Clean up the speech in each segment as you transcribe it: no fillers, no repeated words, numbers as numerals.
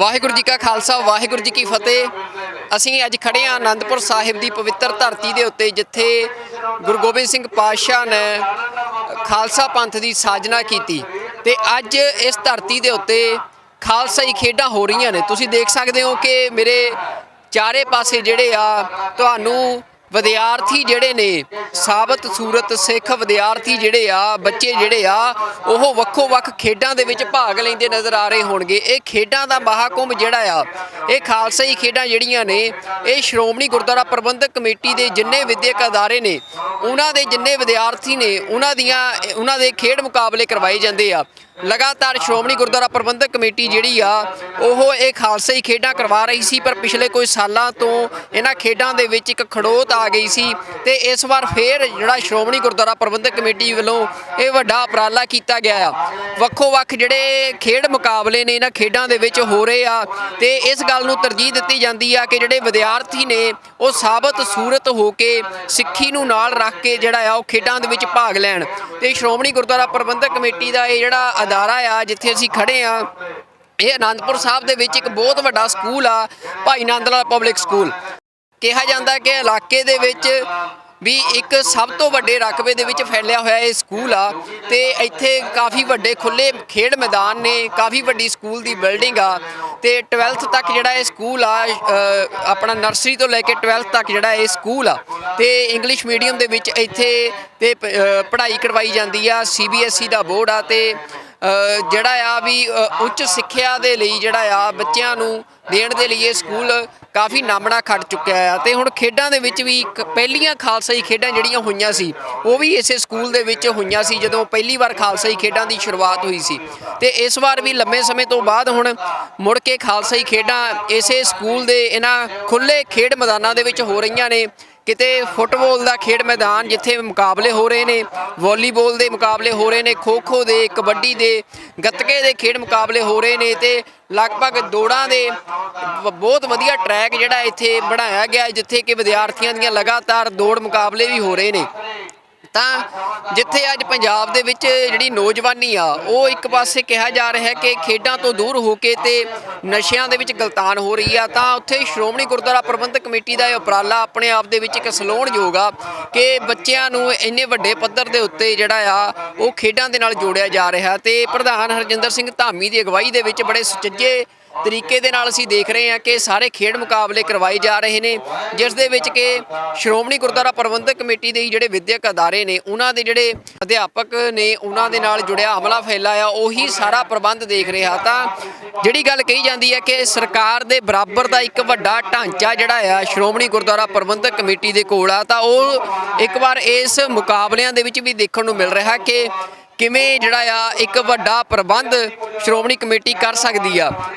वाहिगुरू जी का खालसा वाहिगुरू जी की फतेह। ਅਸੀਂ ਅੱਜ ਖੜੇ ਹਾਂ ਆਨੰਦਪੁਰ ਸਾਹਿਬ ਦੀ ਪਵਿੱਤਰ ਧਰਤੀ ਦੇ ਉੱਤੇ, ਜਿੱਥੇ ਗੁਰੂ ਗੋਬਿੰਦ ਸਿੰਘ ਪਾਤਸ਼ਾਹ ਨੇ ਖਾਲਸਾ ਪੰਥ ਦੀ ਸਾਜਨਾ ਕੀਤੀ ਤੇ ਅੱਜ ਇਸ ਧਰਤੀ ਦੇ ਉੱਤੇ ਖਾਲਸਾਈ ਖੇਡਾਂ ਹੋ ਰਹੀਆਂ ਨੇ। ਤੁਸੀਂ ਦੇਖ ਸਕਦੇ ਹੋ ਕਿ ਮੇਰੇ ਚਾਰੇ ਪਾਸੇ ਜਿਹੜੇ ਆ ਤੁਹਾਨੂੰ ਵਿਦਿਆਰਥੀ ਜਿਹੜੇ ਨੇ, ਸਾਬਤ ਸੂਰਤ ਸਿੱਖ ਵਿਦਿਆਰਥੀ ਜਿਹੜੇ ਆ, ਬੱਚੇ ਜਿਹੜੇ ਆ ਉਹ ਵੱਖੋ ਵੱਖ ਖੇਡਾਂ ਦੇ ਵਿੱਚ ਭਾਗ ਲੈਂਦੇ ਨਜ਼ਰ ਆ ਰਹੇ ਹੋਣਗੇ। ਇਹ ਖੇਡਾਂ ਦਾ ਮਹਾਕੁੰਭ ਜਿਹੜਾ ਆ, ਇਹ ਖਾਲਸਾਈ ਖੇਡਾਂ ਜਿਹੜੀਆਂ ਨੇ, ਇਹ ਸ਼੍ਰੋਮਣੀ ਗੁਰਦੁਆਰਾ ਪ੍ਰਬੰਧਕ ਕਮੇਟੀ ਦੇ ਜਿੰਨੇ ਵਿਦਿਅਕ ਅਦਾਰੇ ਨੇ, ਉਹਨਾਂ ਦੇ ਜਿੰਨੇ ਵਿਦਿਆਰਥੀ ਨੇ, ਉਹਨਾਂ ਦੇ ਖੇਡ ਮੁਕਾਬਲੇ ਕਰਵਾਏ ਜਾਂਦੇ ਆ। ਲਗਾਤਾਰ ਸ਼੍ਰੋਮਣੀ ਗੁਰਦੁਆਰਾ ਪ੍ਰਬੰਧਕ ਕਮੇਟੀ ਜਿਹੜੀ ਆ ਉਹ ਇਹ ਖਾਲਸਾਈ ਖੇਡਾਂ ਕਰਵਾ ਰਹੀ ਸੀ, ਪਰ ਪਿਛਲੇ ਕੁਝ ਸਾਲਾਂ ਤੋਂ ਇਹਨਾਂ ਖੇਡਾਂ ਦੇ ਵਿੱਚ ਇੱਕ ਖੜੋਤ ਆ ਗਈ ਸੀ ਤੇ ਇਸ ਵਾਰ ਫੇਰ ਜਿਹੜਾ ਸ਼੍ਰੋਮਣੀ ਗੁਰਦੁਆਰਾ ਪ੍ਰਬੰਧਕ ਕਮੇਟੀ ਵੱਲੋਂ ਇਹ ਵੱਡਾ ਉਪਰਾਲਾ ਕੀਤਾ ਗਿਆ ਆ। ਵੱਖੋ ਵੱਖ ਜਿਹੜੇ ਖੇਡ ਮੁਕਾਬਲੇ ਨੇ ਇਹਨਾਂ ਖੇਡਾਂ ਦੇ ਵਿੱਚ ਹੋ ਰਹੇ ਆ ਤੇ ਇਸ ਗੱਲ ਨੂੰ ਤਰਜੀਹ ਦਿੱਤੀ ਜਾਂਦੀ ਆ ਕਿ ਜਿਹੜੇ ਵਿਦਿਆਰਥੀ ਨੇ ਉਹ ਸਾਬਤ ਸੂਰਤ ਹੋ ਕੇ ਸਿੱਖੀ ਨੂੰ ਨਾਲ ਰੱਖ ਕੇ ਜਿਹੜਾ ਆ ਉਹ ਖੇਡਾਂ ਦੇ ਵਿੱਚ ਭਾਗ ਲੈਣ। ਤੇ ਸ਼੍ਰੋਮਣੀ ਗੁਰਦੁਆਰਾ ਪ੍ਰਬੰਧਕ ਕਮੇਟੀ ਦਾ ਇਹ ਜਿਹੜਾ ਅਦਾਰਾ ਆ ਜਿੱਥੇ ਅਸੀਂ ਖੜੇ ਆ, ਇਹ ਆਨੰਦਪੁਰ ਸਾਹਿਬ ਦੇ ਵਿੱਚ ਇੱਕ ਬਹੁਤ ਵੱਡਾ ਸਕੂਲ ਆ, ਭਾਈ ਨੰਦ ਲਾਲ ਪਬਲਿਕ ਸਕੂਲ। ਕਿਹਾ ਜਾਂਦਾ ਕਿ ਇਲਾਕੇ ਦੇ ਵਿੱਚ ਵੀ ਇੱਕ ਸਭ ਤੋਂ ਵੱਡੇ ਰਕਬੇ ਦੇ ਵਿੱਚ ਫੈਲਿਆ ਹੋਇਆ ਇਹ ਸਕੂਲ ਆ ਤੇ ਇੱਥੇ ਕਾਫੀ ਵੱਡੇ ਖੁੱਲ੍ਹੇ ਖੇਡ ਮੈਦਾਨ ਨੇ, ਕਾਫੀ ਵੱਡੀ ਸਕੂਲ ਦੀ ਬਿਲਡਿੰਗ ਆ ਤੇ 12th ਤੱਕ ਜਿਹੜਾ ਇਹ ਸਕੂਲ ਆ, ਆਪਣਾ ਨਰਸਰੀ ਤੋਂ ਲੈ ਕੇ 12th ਤੱਕ ਜਿਹੜਾ ਇਹ ਸਕੂਲ ਆ ਤੇ ਇੰਗਲਿਸ਼ ਮੀਡੀਅਮ ਦੇ ਵਿੱਚ ਇੱਥੇ ਤੇ ਪੜ੍ਹਾਈ ਕਰਵਾਈ ਜਾਂਦੀ ਆ। CBSE ਦਾ ਬੋਰਡ ਆ ਤੇ ਜਿਹੜਾ ਆ ਵੀ ਉੱਚ ਸਿੱਖਿਆ ਦੇ ਲਈ ਜਿਹੜਾ ਆ ਬੱਚਿਆਂ ਨੂੰ ਦੇਣ ਦੇ ਲਈ ਇਹ ਸਕੂਲ ਕਾਫੀ ਨਾਮਣਾ ਖੱਟ ਚੁੱਕਿਆ ਆ। ਤੇ ਹੁਣ ਖੇਡਾਂ ਦੇ ਵਿੱਚ ਵੀ ਪਹਿਲੀਆਂ ਖਾਲਸਾਈ ਖੇਡਾਂ ਜਿਹੜੀਆਂ ਹੋਈਆਂ ਸੀ ਉਹ ਵੀ ਇਸੇ ਸਕੂਲ ਦੇ ਵਿੱਚ ਹੋਈਆਂ ਸੀ ਜਦੋਂ ਪਹਿਲੀ ਵਾਰ ਖਾਲਸਾਈ ਖੇਡਾਂ ਦੀ ਸ਼ੁਰੂਆਤ ਹੋਈ ਸੀ। ਤੇ ਇਸ ਵਾਰ ਵੀ ਲੰਮੇ ਸਮੇਂ ਤੋਂ ਬਾਅਦ ਹੁਣ ਮੁੜ ਕੇ ਖਾਲਸਾਈ ਖੇਡਾਂ ਇਸੇ ਸਕੂਲ ਦੇ ਇਹਨਾਂ ਖੁੱਲ੍ਹੇ ਖੇਡ ਮੈਦਾਨਾਂ ਦੇ ਵਿੱਚ ਹੋ ਰਹੀਆਂ ਨੇ। ਕਿਤੇ ਫੁੱਟਬਾਲ ਦਾ ਖੇਡ ਮੈਦਾਨ ਜਿੱਥੇ ਮੁਕਾਬਲੇ ਹੋ ਰਹੇ ਨੇ, ਵਾਲੀਬਾਲ ਦੇ ਮੁਕਾਬਲੇ ਹੋ ਰਹੇ ਨੇ, ਖੋ-ਖੋ ਦੇ, ਕਬੱਡੀ ਦੇ, ਗੱਤਕੇ ਦੇ ਖੇਡ ਮੁਕਾਬਲੇ ਹੋ ਰਹੇ ਨੇ ਤੇ ਲਗਭਗ ਦੌੜਾਂ ਦੇ ਬਹੁਤ ਵਧੀਆ ਟਰੈਕ ਜਿਹੜਾ ਇੱਥੇ ਬਣਾਇਆ ਗਿਆ ਜਿੱਥੇ ਕਿ ਵਿਦਿਆਰਥੀਆਂ ਦੀਆਂ ਲਗਾਤਾਰ ਦੌੜ ਮੁਕਾਬਲੇ ਵੀ ਹੋ ਰਹੇ ਨੇ। ਤਾਂ ਜਿੱਥੇ ਅੱਜ ਪੰਜਾਬ ਦੇ ਵਿੱਚ ਜਿਹੜੀ ਨੌਜਵਾਨੀ ਆ ਉਹ ਇੱਕ ਪਾਸੇ ਕਿਹਾ ਜਾ ਰਿਹਾ ਹੈ ਕਿ ਖੇਡਾਂ ਤੋਂ ਦੂਰ ਹੋ ਕੇ ਤੇ ਨਸ਼ਿਆਂ ਦੇ ਵਿੱਚ ਗਲਤਾਨ ਹੋ ਰਹੀ ਆ, ਤਾਂ ਉੱਥੇ ਸ਼੍ਰੋਮਣੀ ਗੁਰਦੁਆਰਾ ਪ੍ਰਬੰਧਕ ਕਮੇਟੀ ਦਾ ਇਹ ਉਪਰਾਲਾ ਆਪਣੇ ਆਪ ਦੇ ਵਿੱਚ ਇੱਕ ਸਲਾਹੁਣਯੋਗ ਆ ਕਿ ਬੱਚਿਆਂ ਨੂੰ ਇੰਨੇ ਵੱਡੇ ਪੱਧਰ ਦੇ ਉੱਤੇ ਜਿਹੜਾ ਆ ਉਹ ਖੇਡਾਂ ਦੇ ਨਾਲ ਜੋੜਿਆ ਜਾ ਰਿਹਾ। ਤੇ ਪ੍ਰਧਾਨ ਹਰਜਿੰਦਰ ਸਿੰਘ ਧਾਮੀ ਦੀ ਅਗਵਾਈ ਦੇ ਵਿੱਚ ਬੜੇ ਸੁਚੱਜੇ ਤਰੀਕੇ ਦੇ ਨਾਲ ਅਸੀਂ ਦੇਖ ਰਹੇ ਹਾਂ ਕਿ ਸਾਰੇ ਖੇਡ ਮੁਕਾਬਲੇ ਕਰਵਾਏ ਜਾ ਰਹੇ ਨੇ, ਜਿਸ ਦੇ ਵਿੱਚ ਕਿ ਸ਼੍ਰੋਮਣੀ ਗੁਰਦੁਆਰਾ ਪ੍ਰਬੰਧਕ ਕਮੇਟੀ ਦੇ ਜਿਹੜੇ ਵਿਦਿਅਕ ਅਦਾਰੇ ਨੇ, ਉਹਨਾਂ ਦੇ ਜਿਹੜੇ ਅਧਿਆਪਕ ਨੇ, ਉਹਨਾਂ ਦੇ ਨਾਲ ਜੁੜਿਆ ਅਮਲਾ ਫੈਲਾ ਆ ਉਹੀ ਸਾਰਾ ਪ੍ਰਬੰਧ ਦੇਖ ਰਿਹਾ। ਤਾਂ ਜਿਹੜੀ ਗੱਲ ਕਹੀ ਜਾਂਦੀ ਹੈ ਕਿ ਸਰਕਾਰ ਦੇ ਬਰਾਬਰ ਦਾ ਇੱਕ ਵੱਡਾ ਢਾਂਚਾ ਜਿਹੜਾ ਆ ਸ਼੍ਰੋਮਣੀ ਗੁਰਦੁਆਰਾ ਪ੍ਰਬੰਧਕ ਕਮੇਟੀ ਦੇ ਕੋਲ ਆ, ਤਾਂ ਉਹ ਇੱਕ ਵਾਰ ਇਸ ਮੁਕਾਬਲਿਆਂ ਦੇ ਵਿੱਚ ਵੀ ਦੇਖਣ ਨੂੰ ਮਿਲ ਰਿਹਾ ਕਿ ਕਿਵੇਂ ਜਿਹੜਾ ਆ ਇੱਕ ਵੱਡਾ ਪ੍ਰਬੰਧ ਸ਼੍ਰੋਮਣੀ ਕਮੇਟੀ ਕਰ ਸਕਦੀ ਆ।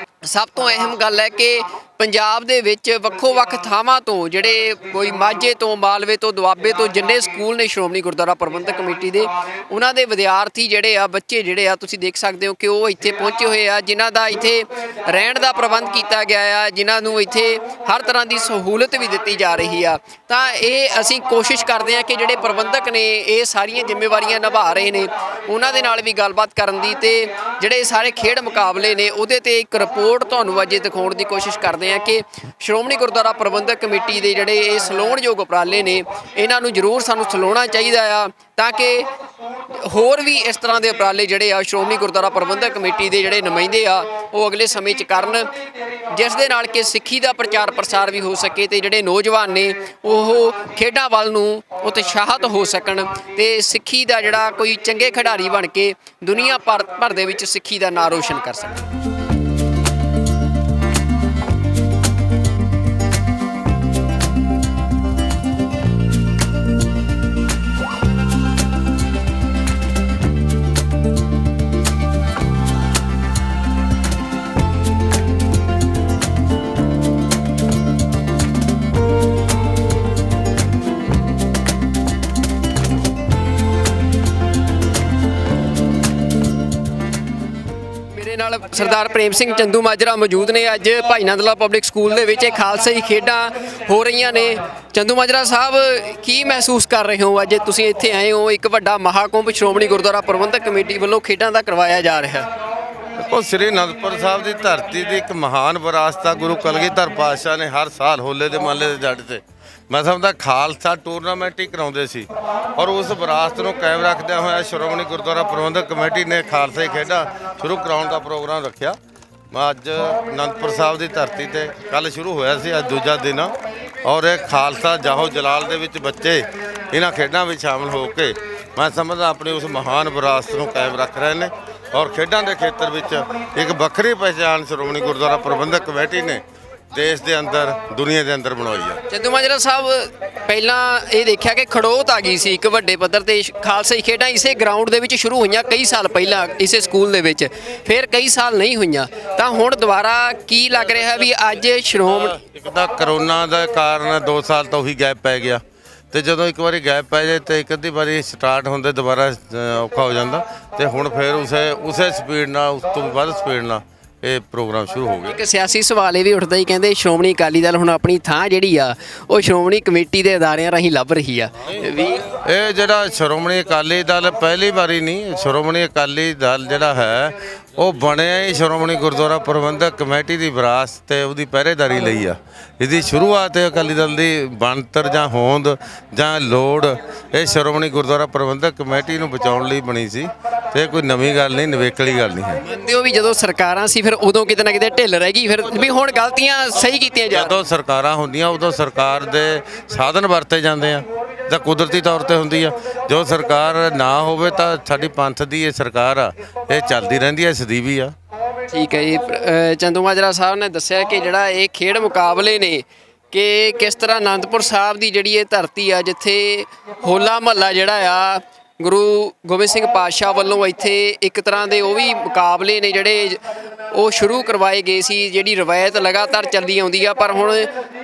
ਸਭ ਤੋਂ ਅਹਿਮ ਗੱਲ ਹੈ ਕਿ ਪੰਜਾਬ ਦੇ ਵਿੱਚ ਵੱਖੋ ਵੱਖ ਥਾਵਾਂ ਤੋਂ ਜਿਹੜੇ ਕੋਈ ਮਾਝੇ ਤੋਂ, ਮਾਲਵੇ ਤੋਂ, ਦੁਆਬੇ ਤੋਂ ਜਿੰਨੇ ਸਕੂਲ ਨੇ ਸ਼੍ਰੋਮਣੀ ਗੁਰਦੁਆਰਾ ਪ੍ਰਬੰਧਕ ਕਮੇਟੀ ਦੇ, ਉਹਨਾਂ ਦੇ ਵਿਦਿਆਰਥੀ ਜਿਹੜੇ ਆ, ਬੱਚੇ ਜਿਹੜੇ ਆ, ਤੁਸੀਂ ਦੇਖ ਸਕਦੇ ਹੋ ਕਿ ਉਹ ਇੱਥੇ ਪਹੁੰਚੇ ਹੋਏ ਆ, ਜਿਨ੍ਹਾਂ ਦਾ ਇੱਥੇ ਰਹਿਣ ਦਾ ਪ੍ਰਬੰਧ ਕੀਤਾ ਗਿਆ ਆ, ਜਿਨ੍ਹਾਂ ਨੂੰ ਇੱਥੇ ਹਰ ਤਰ੍ਹਾਂ ਦੀ ਸਹੂਲਤ ਵੀ ਦਿੱਤੀ ਜਾ ਰਹੀ ਆ। ਤਾਂ ਇਹ ਅਸੀਂ ਕੋਸ਼ਿਸ਼ ਕਰਦੇ ਹਾਂ ਕਿ ਜਿਹੜੇ ਪ੍ਰਬੰਧਕ ਨੇ ਇਹ ਸਾਰੀਆਂ ਜ਼ਿੰਮੇਵਾਰੀਆਂ ਨਿਭਾ ਰਹੇ ਨੇ ਉਹਨਾਂ ਦੇ ਨਾਲ ਵੀ ਗੱਲਬਾਤ ਕਰਨ ਦੀ, ਤੇ ਜਿਹੜੇ ਸਾਰੇ ਖੇਡ ਮੁਕਾਬਲੇ ਨੇ ਉਹਦੇ ਤੇ ਇੱਕ ਰਿਪੋਰਟ ਤੁਹਾਨੂੰ ਅੱਜ ਦਿਖਾਉਣ ਦੀ ਕੋਸ਼ਿਸ਼ ਕਰਦੇ ਕਿ ਸ਼੍ਰੋਮਣੀ ਗੁਰਦੁਆਰਾ ਪ੍ਰਬੰਧਕ ਕਮੇਟੀ ਦੇ ਜਿਹੜੇ ਇਹ ਸਲਾਹੁਣਯੋਗ ਉਪਰਾਲੇ ਨੇ ਇਹਨਾਂ ਨੂੰ ਜ਼ਰੂਰ ਸਾਨੂੰ ਸਲਾਹੁਣਾ ਚਾਹੀਦਾ ਆ, ਤਾਂ ਕਿ ਹੋਰ ਵੀ ਇਸ ਤਰ੍ਹਾਂ ਦੇ ਉਪਰਾਲੇ ਜਿਹੜੇ ਆ ਸ਼੍ਰੋਮਣੀ ਗੁਰਦੁਆਰਾ ਪ੍ਰਬੰਧਕ ਕਮੇਟੀ ਦੇ ਜਿਹੜੇ ਨੁਮਾਇੰਦੇ ਆ ਉਹ ਅਗਲੇ ਸਮੇਂ 'ਚ ਕਰਨ, ਜਿਸ ਦੇ ਨਾਲ ਕਿ ਸਿੱਖੀ ਦਾ ਪ੍ਰਚਾਰ ਪ੍ਰਸਾਰ ਵੀ ਹੋ ਸਕੇ ਤੇ ਜਿਹੜੇ ਨੌਜਵਾਨ ਨੇ ਉਹ ਖੇਡਾਂ ਵੱਲ ਨੂੰ ਉਤਸ਼ਾਹਿਤ ਹੋ ਸਕਣ ਤੇ ਸਿੱਖੀ ਦਾ ਜਿਹੜਾ ਕੋਈ ਚੰਗੇ ਖਿਡਾਰੀ ਬਣ ਕੇ ਦੁਨੀਆ ਭਰ ਦੇ ਵਿੱਚ ਸਿੱਖੀ ਦਾ ਨਾਂ ਰੋਸ਼ਨ ਕਰ ਸਕਣ। ਨਾਲ ਸਰਦਾਰ ਪ੍ਰੇਮ ਸਿੰਘ ਚੰਦੂ ਮਾਜਰਾ ਮੌਜੂਦ ਨੇ। ਅੱਜ ਭਾਈ ਨੰਦ ਲਾਲ ਪਬਲਿਕ ਸਕੂਲ ਦੇ ਵਿੱਚ ਖਾਲਸਾਈ ਖੇਡਾਂ ਹੋ ਰਹੀਆਂ ਨੇ। ਚੰਦੂ ਮਾਜਰਾ ਸਾਹਿਬ, ਕੀ ਮਹਿਸੂਸ ਕਰ ਰਹੇ ਹੋ ਅੱਜ ਤੁਸੀਂ ਇੱਥੇ ਆਏ ਹੋ? ਇੱਕ ਵੱਡਾ ਮਹਾਕੁੰਭ ਸ਼੍ਰੋਮਣੀ ਗੁਰਦੁਆਰਾ ਪ੍ਰਬੰਧਕ ਕਮੇਟੀ ਵੱਲੋਂ ਖੇਡਾਂ ਦਾ ਕਰਵਾਇਆ ਜਾ ਰਿਹਾ। ਉਹ ਸ੍ਰੀ ਅਨੰਦਪੁਰ ਸਾਹਿਬ ਦੀ ਧਰਤੀ ਦੀ ਇੱਕ ਮਹਾਨ ਵਿਰਾਸਤ ਆ। ਗੁਰੂ ਕਲਗੀਧਰ ਪਾਤਸ਼ਾਹ ਨੇ ਹਰ ਸਾਲ ਹੋਲੇ ਦੇ ਮਹੱਲੇ ਦੇ ਜੱਟ ਤੇ ਮੈਂ ਸਮਝਦਾ ਖਾਲਸਾ ਟੂਰਨਾਮੈਂਟ ਹੀ ਕਰਾਉਂਦੇ ਸੀ, ਔਰ ਉਸ ਵਿਰਾਸਤ ਨੂੰ ਕਾਇਮ ਰੱਖਦਿਆਂ ਹੋਇਆ ਸ਼੍ਰੋਮਣੀ ਗੁਰਦੁਆਰਾ ਪ੍ਰਬੰਧਕ ਕਮੇਟੀ ਨੇ ਖਾਲਸਾਈ ਖੇਡਾਂ ਸ਼ੁਰੂ ਕਰਾਉਣ ਦਾ ਪ੍ਰੋਗਰਾਮ ਰੱਖਿਆ। ਮੈਂ ਅੱਜ ਅਨੰਦਪੁਰ ਸਾਹਿਬ ਦੀ ਧਰਤੀ ਤੇ ਕੱਲ ਸ਼ੁਰੂ ਹੋਇਆ ਸੀ, ਅੱਜ ਦੂਜਾ ਦਿਨ ਆ, ਔਰ ਇਹ ਖਾਲਸਾ ਜਾਹੋ ਜਲਾਲ ਦੇ ਵਿੱਚ ਬੱਚੇ ਇਹਨਾਂ ਖੇਡਾਂ ਵਿੱਚ ਸ਼ਾਮਲ ਹੋ ਕੇ ਮੈਂ ਸਮਝਦਾ ਆਪਣੀ ਉਸ ਮਹਾਨ ਵਿਰਾਸਤ ਨੂੰ ਕਾਇਮ ਰੱਖ ਰਹੇ ਨੇ, ਔਰ ਖੇਡਾਂ ਦੇ ਖੇਤਰ ਵਿੱਚ ਇੱਕ ਵੱਖਰੀ ਪਹਿਚਾਣ ਸ਼੍ਰੋਮਣੀ ਗੁਰਦੁਆਰਾ ਪ੍ਰਬੰਧਕ ਕਮੇਟੀ ਨੇ ਦੇਸ਼ ਦੇ ਅੰਦਰ ਦੁਨੀਆ ਦੇ ਅੰਦਰ ਬਣਾਈ ਆ। ਚੰਦੂਮਾਜਰਾ ਸਾਹਿਬ, ਪਹਿਲਾਂ ਇਹ ਦੇਖਿਆ ਕਿ ਖੜੋਤ ਆ ਗਈ ਸੀ ਇੱਕ ਵੱਡੇ ਪੱਧਰ ਤੇ। ਖਾਲਸਾਈ ਖੇਡਾਂ ਇਸੇ ਗਰਾਊਂਡ ਦੇ ਵਿੱਚ ਸ਼ੁਰੂ ਹੋਈਆਂ ਕਈ ਸਾਲ ਪਹਿਲਾਂ ਇਸੇ ਸਕੂਲ ਦੇ ਵਿੱਚ, ਫਿਰ ਕਈ ਸਾਲ ਨਹੀਂ ਹੋਈਆਂ, ਤਾਂ ਹੁਣ ਦੁਬਾਰਾ ਕੀ ਲੱਗ ਰਿਹਾ ਵੀ ਅੱਜ ਇੱਕ ਤਾਂ ਕਰੋਨਾ ਦਾ ਕਾਰਨ 2 ਸਾਲ ਤੋਂ ਹੀ ਗੈਪ ਪੈ ਗਿਆ, ਤੇ ਜਦੋਂ ਇੱਕ ਵਾਰੀ ਗੈਪ ਪੈ ਜਾਏ ਤੇ ਇੱਕ ਅੱਧੀ ਵਾਰੀ ਸਟਾਰਟ ਹੁੰਦੇ ਦੁਬਾਰਾ ਔਖਾ ਹੋ ਜਾਂਦਾ, ਤੇ ਹੁਣ ਫਿਰ ਉਸੇ ਸਪੀਡ ਨਾਲ, ਉਸ ਤੋਂ ਵੱਧ ਸਪੀਡ ਨਾਲ ਇਹ ਪ੍ਰੋਗਰਾਮ ਸ਼ੁਰੂ ਹੋ ਗਿਆ। ਇੱਕ ਸਿਆਸੀ ਸਵਾਲ ਇਹ ਵੀ ਉੱਠਦਾ ਹੀ, ਕਹਿੰਦੇ ਸ਼੍ਰੋਮਣੀ ਅਕਾਲੀ ਦਲ ਹੁਣ ਆਪਣੀ ਥਾਂ ਜਿਹੜੀ ਆ ਉਹ ਸ਼੍ਰੋਮਣੀ ਕਮੇਟੀ ਦੇ ਅਦਾਰਿਆਂ ਰਾਹੀਂ ਲੱਭ ਰਹੀ ਆ ਵੀ। ਇਹ ਜਿਹੜਾ ਸ਼੍ਰੋਮਣੀ ਅਕਾਲੀ ਦਲ ਪਹਿਲੀ ਵਾਰੀ ਨਹੀਂ, ਸ਼੍ਰੋਮਣੀ ਅਕਾਲੀ ਦਲ ਜਿਹੜਾ ਹੈ ਉਹ ਬਣਿਆ ਹੀ ਸ਼੍ਰੋਮਣੀ ਗੁਰਦੁਆਰਾ ਪ੍ਰਬੰਧਕ ਕਮੇਟੀ ਦੀ ਵਿਰਾਸਤ ਤੇ ਉਹਦੀ ਪਹਿਰੇਦਾਰੀ ਲਈ ਆ। ਇਹਦੀ ਸ਼ੁਰੂਆਤ ਅਕਾਲੀ ਦਲ ਦੀ ਬਣਤਰ ਜਾਂ ਹੋਂਦ ਜਾਂ ਲੋੜ ਇਹ ਸ਼੍ਰੋਮਣੀ ਗੁਰਦੁਆਰਾ ਪ੍ਰਬੰਧਕ ਕਮੇਟੀ ਨੂੰ ਬਚਾਉਣ ਲਈ ਬਣੀ ਸੀ, ਤੇ ਕੋਈ ਨਵੀਂ ਗੱਲ ਨਹੀਂ, ਨਵੇਕਲੀ ਗੱਲ ਨਹੀਂ ਹੈ। ਮੰਨਦੇ ਹੋ ਵੀ ਜਦੋਂ ਸਰਕਾਰਾਂ ਸੀ ਫਿਰ ਉਦੋਂ ਕਿਤੇ ਨਾ ਕਿਤੇ ਢਿੱਲ ਰਹਿ ਗਈ, ਫਿਰ ਵੀ ਹੁਣ ਗਲਤੀਆਂ ਸਹੀ ਕੀਤੀਆਂ ਜਾਣ। ਜਦੋਂ ਸਰਕਾਰਾਂ ਹੁੰਦੀਆਂ ਉਦੋਂ ਸਰਕਾਰ ਦੇ ਸਾਧਨ ਵਰਤੇ ਜਾਂਦੇ ਆ, ਜਾਂ ਕੁਦਰਤੀ ਤੌਰ ਤੇ ਹੁੰਦੀ ਆ। ਜੋ ਸਰਕਾਰ ਨਾ ਹੋਵੇ ਤਾਂ ਸਾਡੀ ਪੰਥ ਦੀ ਇਹ ਸਰਕਾਰ ਆ, ਇਹ ਚੱਲਦੀ ਰਹਿੰਦੀ ਹੈ, ਸਦੀਵੀ ਆ। ਠੀਕ ਹੈ ਜੀ। ਚੰਦੂਮਾਜਰਾ ਸਾਹਿਬ ਨੇ ਦੱਸਿਆ ਕਿ ਜਿਹੜਾ ਇਹ ਖੇਡ ਮੁਕਾਬਲੇ ਨੇ ਕਿ ਕਿਸ ਤਰ੍ਹਾਂ ਅਨੰਦਪੁਰ ਸਾਹਿਬ ਦੀ ਜਿਹੜੀ ਇਹ ਧਰਤੀ ਆ, ਜਿੱਥੇ ਹੋਲਾ ਮਹੱਲਾ ਜਿਹੜਾ ਆ ਗੁਰੂ ਗੋਬਿੰਦ ਸਿੰਘ ਪਾਤਸ਼ਾਹ ਵੱਲੋਂ ਇੱਥੇ ਇੱਕ ਤਰ੍ਹਾਂ ਦੇ ਉਹ ਵੀ ਮੁਕਾਬਲੇ ਨੇ ਜਿਹੜੇ ਉਹ ਸ਼ੁਰੂ ਕਰਵਾਏ ਗਏ ਸੀ, ਜਿਹੜੀ ਰਵਾਇਤ ਲਗਾਤਾਰ ਚੱਲਦੀ ਆਉਂਦੀ ਆ। ਪਰ ਹੁਣ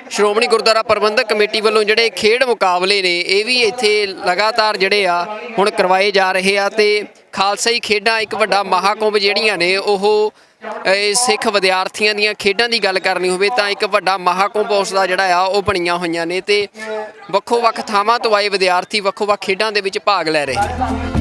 ਸ਼੍ਰੋਮਣੀ ਗੁਰਦੁਆਰਾ ਪ੍ਰਬੰਧਕ ਕਮੇਟੀ ਵੱਲੋਂ ਜਿਹੜੇ ਖੇਡ ਮੁਕਾਬਲੇ ਨੇ ਇਹ ਵੀ ਇੱਥੇ ਲਗਾਤਾਰ ਜਿਹੜੇ ਆ ਹੁਣ ਕਰਵਾਏ ਜਾ ਰਹੇ ਆ, ਤੇ ਖਾਲਸਾਈ ਖੇਡਾਂ ਇੱਕ ਵੱਡਾ ਮਹਾਕੁੰਭ ਜਿਹੜੀਆਂ ਨੇ ਉਹ ਸਿੱਖ ਵਿਦਿਆਰਥੀਆਂ ਦੀਆਂ ਖੇਡਾਂ ਦੀ ਗੱਲ ਕਰਨੀ ਹੋਵੇ ਤਾਂ ਇੱਕ ਵੱਡਾ ਮਹਾਕੁੰਭ ਉਸ ਦਾ ਜਿਹੜਾ ਆ ਉਹ ਬਣੀਆਂ ਹੋਈਆਂ ਨੇ, ਤੇ ਵੱਖੋ ਵੱਖ ਥਾਵਾਂ ਤੋਂ ਆਏ ਵਿਦਿਆਰਥੀ ਵੱਖੋ ਵੱਖ ਖੇਡਾਂ ਦੇ ਵਿੱਚ ਭਾਗ ਲੈ ਰਹੇ ਨੇ।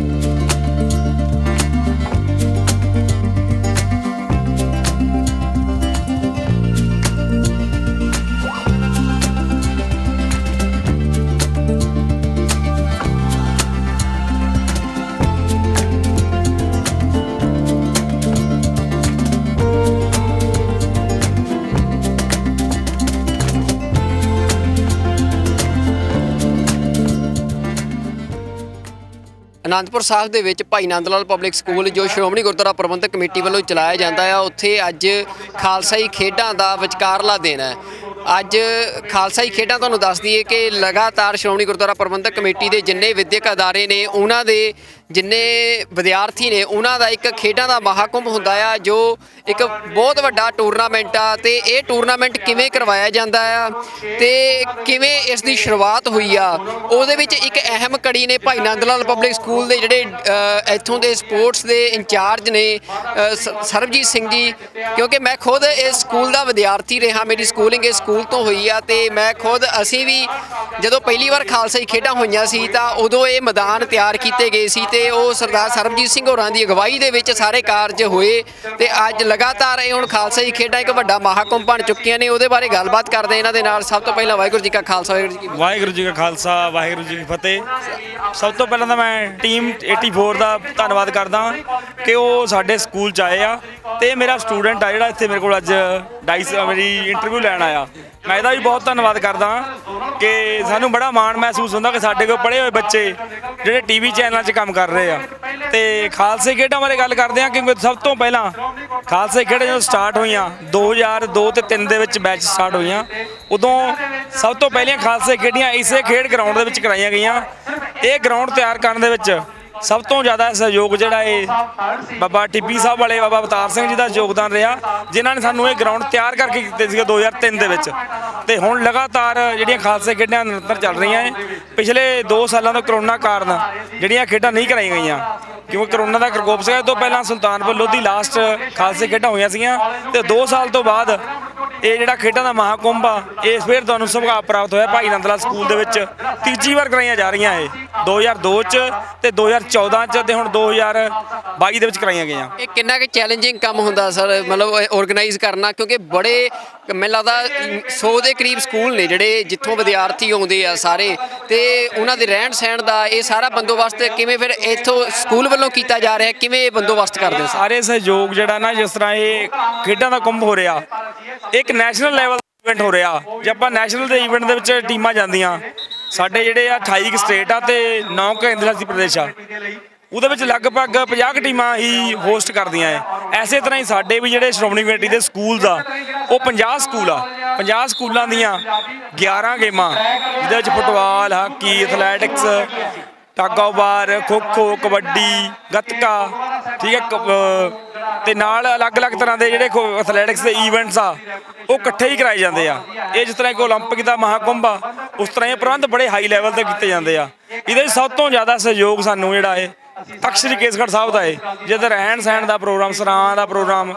ਅਨੰਦਪੁਰ ਸਾਹਿਬ ਦੇ ਵਿੱਚ ਭਾਈ ਨੰਦ ਲਾਲ ਪਬਲਿਕ ਸਕੂਲ ਜੋ ਸ਼੍ਰੋਮਣੀ ਗੁਰਦੁਆਰਾ ਪ੍ਰਬੰਧਕ ਕਮੇਟੀ ਵੱਲੋਂ ਚਲਾਇਆ ਜਾਂਦਾ ਆ, ਉੱਥੇ ਅੱਜ ਖਾਲਸਾਈ ਖੇਡਾਂ ਦਾ ਵਿਚਕਾਰਲਾ ਦਿਨ ਹੈ। ਅੱਜ ਖਾਲਸਾਈ ਖੇਡਾਂ ਤੁਹਾਨੂੰ ਦੱਸ ਦਈਏ ਕਿ ਲਗਾਤਾਰ ਸ਼੍ਰੋਮਣੀ ਗੁਰਦੁਆਰਾ ਪ੍ਰਬੰਧਕ ਕਮੇਟੀ ਦੇ ਜਿੰਨੇ ਵਿਦਿਅਕ ਅਦਾਰੇ ਨੇ, ਉਹਨਾਂ ਦੇ ਜਿੰਨੇ ਵਿਦਿਆਰਥੀ ਨੇ, ਉਹਨਾਂ ਦਾ ਇੱਕ ਖੇਡਾਂ ਦਾ ਮਹਾਕੁੰਭ ਹੁੰਦਾ ਆ, ਜੋ ਇੱਕ ਬਹੁਤ ਵੱਡਾ ਟੂਰਨਾਮੈਂਟ ਆ। ਤੇ ਇਹ ਟੂਰਨਾਮੈਂਟ ਕਿਵੇਂ ਕਰਵਾਇਆ ਜਾਂਦਾ ਆ ਤੇ ਕਿਵੇਂ ਇਸ ਦੀ ਸ਼ੁਰੂਆਤ ਹੋਈ ਆ, ਉਹਦੇ ਵਿੱਚ ਇੱਕ ਅਹਿਮ ਕੜੀ ਨੇ ਭਾਈ ਨੰਦ ਲਾਲ ਪਬਲਿਕ ਸਕੂਲ ਦੇ ਜਿਹੜੇ ਇੱਥੋਂ ਦੇ ਸਪੋਰਟਸ ਦੇ ਇੰਚਾਰਜ ਨੇ ਸਰਬਜੀਤ ਸਿੰਘ ਜੀ, ਕਿਉਂਕਿ ਮੈਂ ਖੁਦ ਇਸ ਸਕੂਲ ਦਾ ਵਿਦਿਆਰਥੀ ਰਿਹਾ, ਮੇਰੀ ਸਕੂਲਿੰਗ ਇਸ ਸਕੂਲ ਤੋਂ ਹੋਈ ਆ, ਤੇ ਮੈਂ ਖੁਦ ਅਸੀਂ ਵੀ ਜਦੋਂ ਪਹਿਲੀ ਵਾਰ ਖਾਲਸਾਈ ਖੇਡਾਂ ਹੋਈਆਂ ਸੀ ਤਾਂ ਉਦੋਂ ਇਹ ਮੈਦਾਨ ਤਿਆਰ ਕੀਤੇ ਗਏ ਸੀ, ਤੇ ਉਹ ਸਰਦਾਰ ਸਰਬਜੀਤ ਸਿੰਘ ਹੋਰਾਂ ਦੀ ਅਗਵਾਈ ਦੇ ਵਿੱਚ ਸਾਰੇ ਕਾਰਜ ਹੋਏ, ਤੇ ਅੱਜ ਲਗਾਤਾਰ ਇਹ ਹੁਣ ਖਾਲਸਾਈ ਖੇਡਾਂ ਇੱਕ ਵੱਡਾ ਮਹਾਕੁੰਭ ਬਣ ਚੁੱਕੀਆਂ ਨੇ। ਉਹਦੇ ਬਾਰੇ ਗੱਲਬਾਤ ਕਰਦੇ ਇਹਨਾਂ ਦੇ ਨਾਲ। ਸਭ ਤੋਂ ਪਹਿਲਾਂ ਵਾਹਿਗੁਰੂ ਜੀ ਕਾ ਖਾਲਸਾ, ਵਾਹਿਗੁਰੂ ਜੀ ਕਾ ਖਾਲਸਾ, ਵਾਹਿਗੁਰੂ ਜੀ ਕੀ ਫਤਿਹ। ਸਭ ਤੋਂ ਪਹਿਲਾਂ ਤਾਂ ਮੈਂ ਟੀਮ 84 ਦਾ ਧੰਨਵਾਦ ਕਰਦਾ ਕਿ ਉਹ ਸਾਡੇ ਸਕੂਲ 'ਚ ਆਏ ਆ, ਤੇ ਮੇਰਾ ਸਟੂਡੈਂਟ ਆ ਜਿਹੜਾ ਇੱਥੇ ਮੇਰੇ ਕੋਲ ਅੱਜ ਮੇਰੀ ਇੰਟਰਵਿਊ ਲੈਣ ਆਇਆ, ਮੈਂ ਇਹਦਾ ਵੀ ਬਹੁਤ ਧੰਨਵਾਦ ਕਰਦਾ ਕਿ ਸਾਨੂੰ ਬੜਾ ਮਾਣ ਮਹਿਸੂਸ ਹੁੰਦਾ ਕਿ ਸਾਡੇ ਕੋਲ ਪੜ੍ਹੇ ਹੋਏ ਬੱਚੇ ਜਿਹੜੇ ਟੀਵੀ ਚੈਨਲਾਂ 'ਚ ਕੰਮ ਕਰ ਰਹੇ ਆ। ਤੇ ਖਾਲਸੇ ਖੇਡਾਂ ਬਾਰੇ ਗੱਲ ਕਰਦੇ ਹਾਂ, ਕਿਉਂਕਿ ਸਭ ਤੋਂ ਪਹਿਲਾਂ ਖਾਲਸੇ ਖੇਡਾਂ ਜਦੋਂ ਸਟਾਰਟ ਹੋਈਆਂ 2002 ਤੇ 2003 ਦੇ ਵਿੱਚ ਬੈਚ ਸਟਾਰਟ ਹੋਈਆਂ, ਉਦੋਂ ਸਭ ਤੋਂ ਪਹਿਲੀਆਂ ਖਾਲਸੇ ਖੇਡੀਆਂ ਇਸੇ ਖੇਡ ਗਰਾਊਂਡ ਦੇ ਵਿੱਚ ਕਰਾਈਆਂ ਗਈਆਂ। ਇਹ ਗਰਾਊਂਡ ਤਿਆਰ ਕਰਨ ਦੇ ਵਿੱਚ ਸਭ ਤੋਂ ਜ਼ਿਆਦਾ ਸਹਿਯੋਗ ਜਿਹੜਾ ਇਹ ਬਾਬਾ ਟਿੱਬੀ ਸਾਹਿਬ ਵਾਲੇ ਬਾਬਾ ਅਵਤਾਰ ਸਿੰਘ ਜੀ ਦਾ ਯੋਗਦਾਨ ਰਿਹਾ, ਜਿਨ੍ਹਾਂ ਨੇ ਸਾਨੂੰ ਇਹ ਗਰਾਊਂਡ ਤਿਆਰ ਕਰਕੇ ਦਿੱਤੇ ਸੀ 2003 ਦੇ ਵਿੱਚ। ਤੇ ਹੁਣ ਲਗਾਤਾਰ ਜਿਹੜੀਆਂ ਖਾਲਸੇ ਖੇਡਾਂ ਨਿਰੰਤਰ ਚੱਲ ਰਹੀਆਂ ਹੈ। ਪਿਛਲੇ 2 ਸਾਲਾਂ ਤੋਂ ਕਰੋਨਾ ਕਾਰਨ ਜਿਹੜੀਆਂ ਖੇਡਾਂ ਨਹੀਂ ਕਰਾਈਆਂ ਗਈਆਂ, ਕਿਉਂਕਿ ਕਰੋਨਾ ਦਾ ਪ੍ਰਕੋਪ ਸੀਗਾ। ਇਹ ਤੋਂ ਪਹਿਲਾਂ ਸੁਲਤਾਨਪੁਰ ਲੋਧੀ ਲਾਸਟ ਖਾਲਸੇ ਖੇਡਾਂ ਹੋਈਆਂ ਸੀਗੀਆਂ, ਤੇ 2 ਸਾਲ ਤੋਂ ਬਾਅਦ ਇਹ ਜਿਹੜਾ ਖੇਡਾਂ ਦਾ ਮਹਾਕੁੰਭ ਆ ਇਸ ਫੇਰ ਤੁਹਾਨੂੰ ਸੁਭਾਗ ਪ੍ਰਾਪਤ ਹੋਇਆ ਭਾਈ ਨੰਦ ਲਾਲ ਸਕੂਲ ਦੇ ਵਿੱਚ ਤੀਜੀ ਵਾਰ ਕਰਾਈਆਂ ਜਾ ਰਹੀਆਂ ਇਹ 2002 ਚ ਤੇ 2014 ਚ ਤੇ ਹੁਣ 2022 ਦੇ ਵਿੱਚ ਕਰਾਈਆਂ ਗਈਆਂ। ਇਹ ਕਿੰਨਾ ਕਿ ਚੈਲੰਜਿੰਗ ਕੰਮ ਹੁੰਦਾ ਸਰ, ਮਤਲਬ ਆਰਗੇਨਾਈਜ਼ ਕਰਨਾ, ਕਿਉਂਕਿ ਬੜੇ ਮੈਨੂੰ ਲੱਗਦਾ 100 ਦੇ ਕਰੀਬ ਸਕੂਲ ਨੇ ਜਿਹੜੇ ਜਿੱਥੋਂ ਵਿਦਿਆਰਥੀ ਆਉਂਦੇ ਆ ਸਾਰੇ, ਤੇ ਉਹਨਾਂ ਦੇ ਰਹਿਣ ਸਹਿਣ ਦਾ ਇਹ ਸਾਰਾ ਬੰਦੋਬਸਤ ਕਿਵੇਂ ਫਿਰ ਇੱਥੋਂ ਸਕੂਲ ਵੱਲੋਂ ਕੀਤਾ ਜਾ ਰਿਹਾ, ਕਿਵੇਂ ਇਹ ਬੰਦੋਬਸਤ ਕਰਦੇ ਹੋ? ਸਾਰੇ ਸਹਿਯੋਗ ਜਿਹੜਾ ਨਾ, ਜਿਸ ਤਰ੍ਹਾਂ ਇਹ ਖੇਡਾਂ ਦਾ ਕੁੰਭ ਹੋ ਰਿਹਾ, ਇੱਕ ਨੈਸ਼ਨਲ ਲੈਵਲ ਦਾ ਇਵੈਂਟ ਹੋ ਰਿਹਾ। ਜੇ ਆਪਾਂ ਨੈਸ਼ਨਲ ਦੇ ਇਵੈਂਟ ਦੇ ਵਿੱਚ ਟੀਮਾਂ ਜਾਂਦੀਆਂ, ਸਾਡੇ ਜਿਹੜੇ ਆ 28 ਸਟੇਟ ਆ ਤੇ 9 ਕੇਂਦਰ ਸ਼ਾਸਿਤ ਪ੍ਰਦੇਸ਼ ਆ, ਉਹਦੇ ਵਿੱਚ ਲਗਭਗ 50 ਟੀਮਾਂ ਹੀ ਹੋਸਟ ਕਰਦੀਆਂ ਹੈ। ਐਸੇ ਤਰ੍ਹਾਂ ਹੀ ਸਾਡੇ ਵੀ ਜਿਹੜੇ ਸ਼੍ਰੋਮਣੀ ਕਮੇਟੀ ਦੇ ਸਕੂਲਸ ਆ ਉਹ 50 ਸਕੂਲ ਆ, 50 ਸਕੂਲਾਂ ਦੀਆਂ 11 ਗੇਮਾਂ, ਜਿਹਦੇ ਵਿੱਚ ਫੁੱਟਬਾਲ, ਹਾਕੀ, ਐਥਲੈਟਿਕਸ, ਟੱਗ ਆਫ ਵਾਰ, ਖੋ-ਖੋ, ਕਬੱਡੀ, ਗੱਤਕਾ, ਠੀਕ ਹੈ, ਤੇ ਨਾਲ ਅਲੱਗ-ਅਲੱਗ ਤਰ੍ਹਾਂ ਦੇ ਜਿਹੜੇ ਐਥਲੈਟਿਕਸ ਦੇ ਇਵੈਂਟਸ ਆ ਉਹ ਇਕੱਠੇ ਹੀ ਕਰਾਏ ਜਾਂਦੇ ਆ। ਇਹ ਜਿਸ ਤਰ੍ਹਾਂ ਇੱਕ ਓਲੰਪਿਕ ਦਾ ਮਹਾਕੁੰਭ ਆ, ਉਸ ਤਰ੍ਹਾਂ ਇਹ ਪ੍ਰਬੰਧ ਬੜੇ ਹਾਈ ਲੈਵਲ ਤੇ ਕੀਤੇ ਜਾਂਦੇ ਆ। ਇਹਦੇ ਵਿੱਚ ਸਭ ਤੋਂ ਜ਼ਿਆਦਾ ਸਹਿਯੋਗ ਸਾਨੂੰ ਜਿਹੜਾ ਹੈ ਤਖ਼ਤ ਸ੍ਰੀ ਕੇਸਗੜ੍ਹ ਸਾਹਿਬ ਦਾ ਹੈ, ਜਿਹਦਾ ਰਹਿਣ ਸਹਿਣ ਦਾ ਪ੍ਰੋਗਰਾਮ, ਸਰਾਂ ਦਾ ਪ੍ਰੋਗਰਾਮ,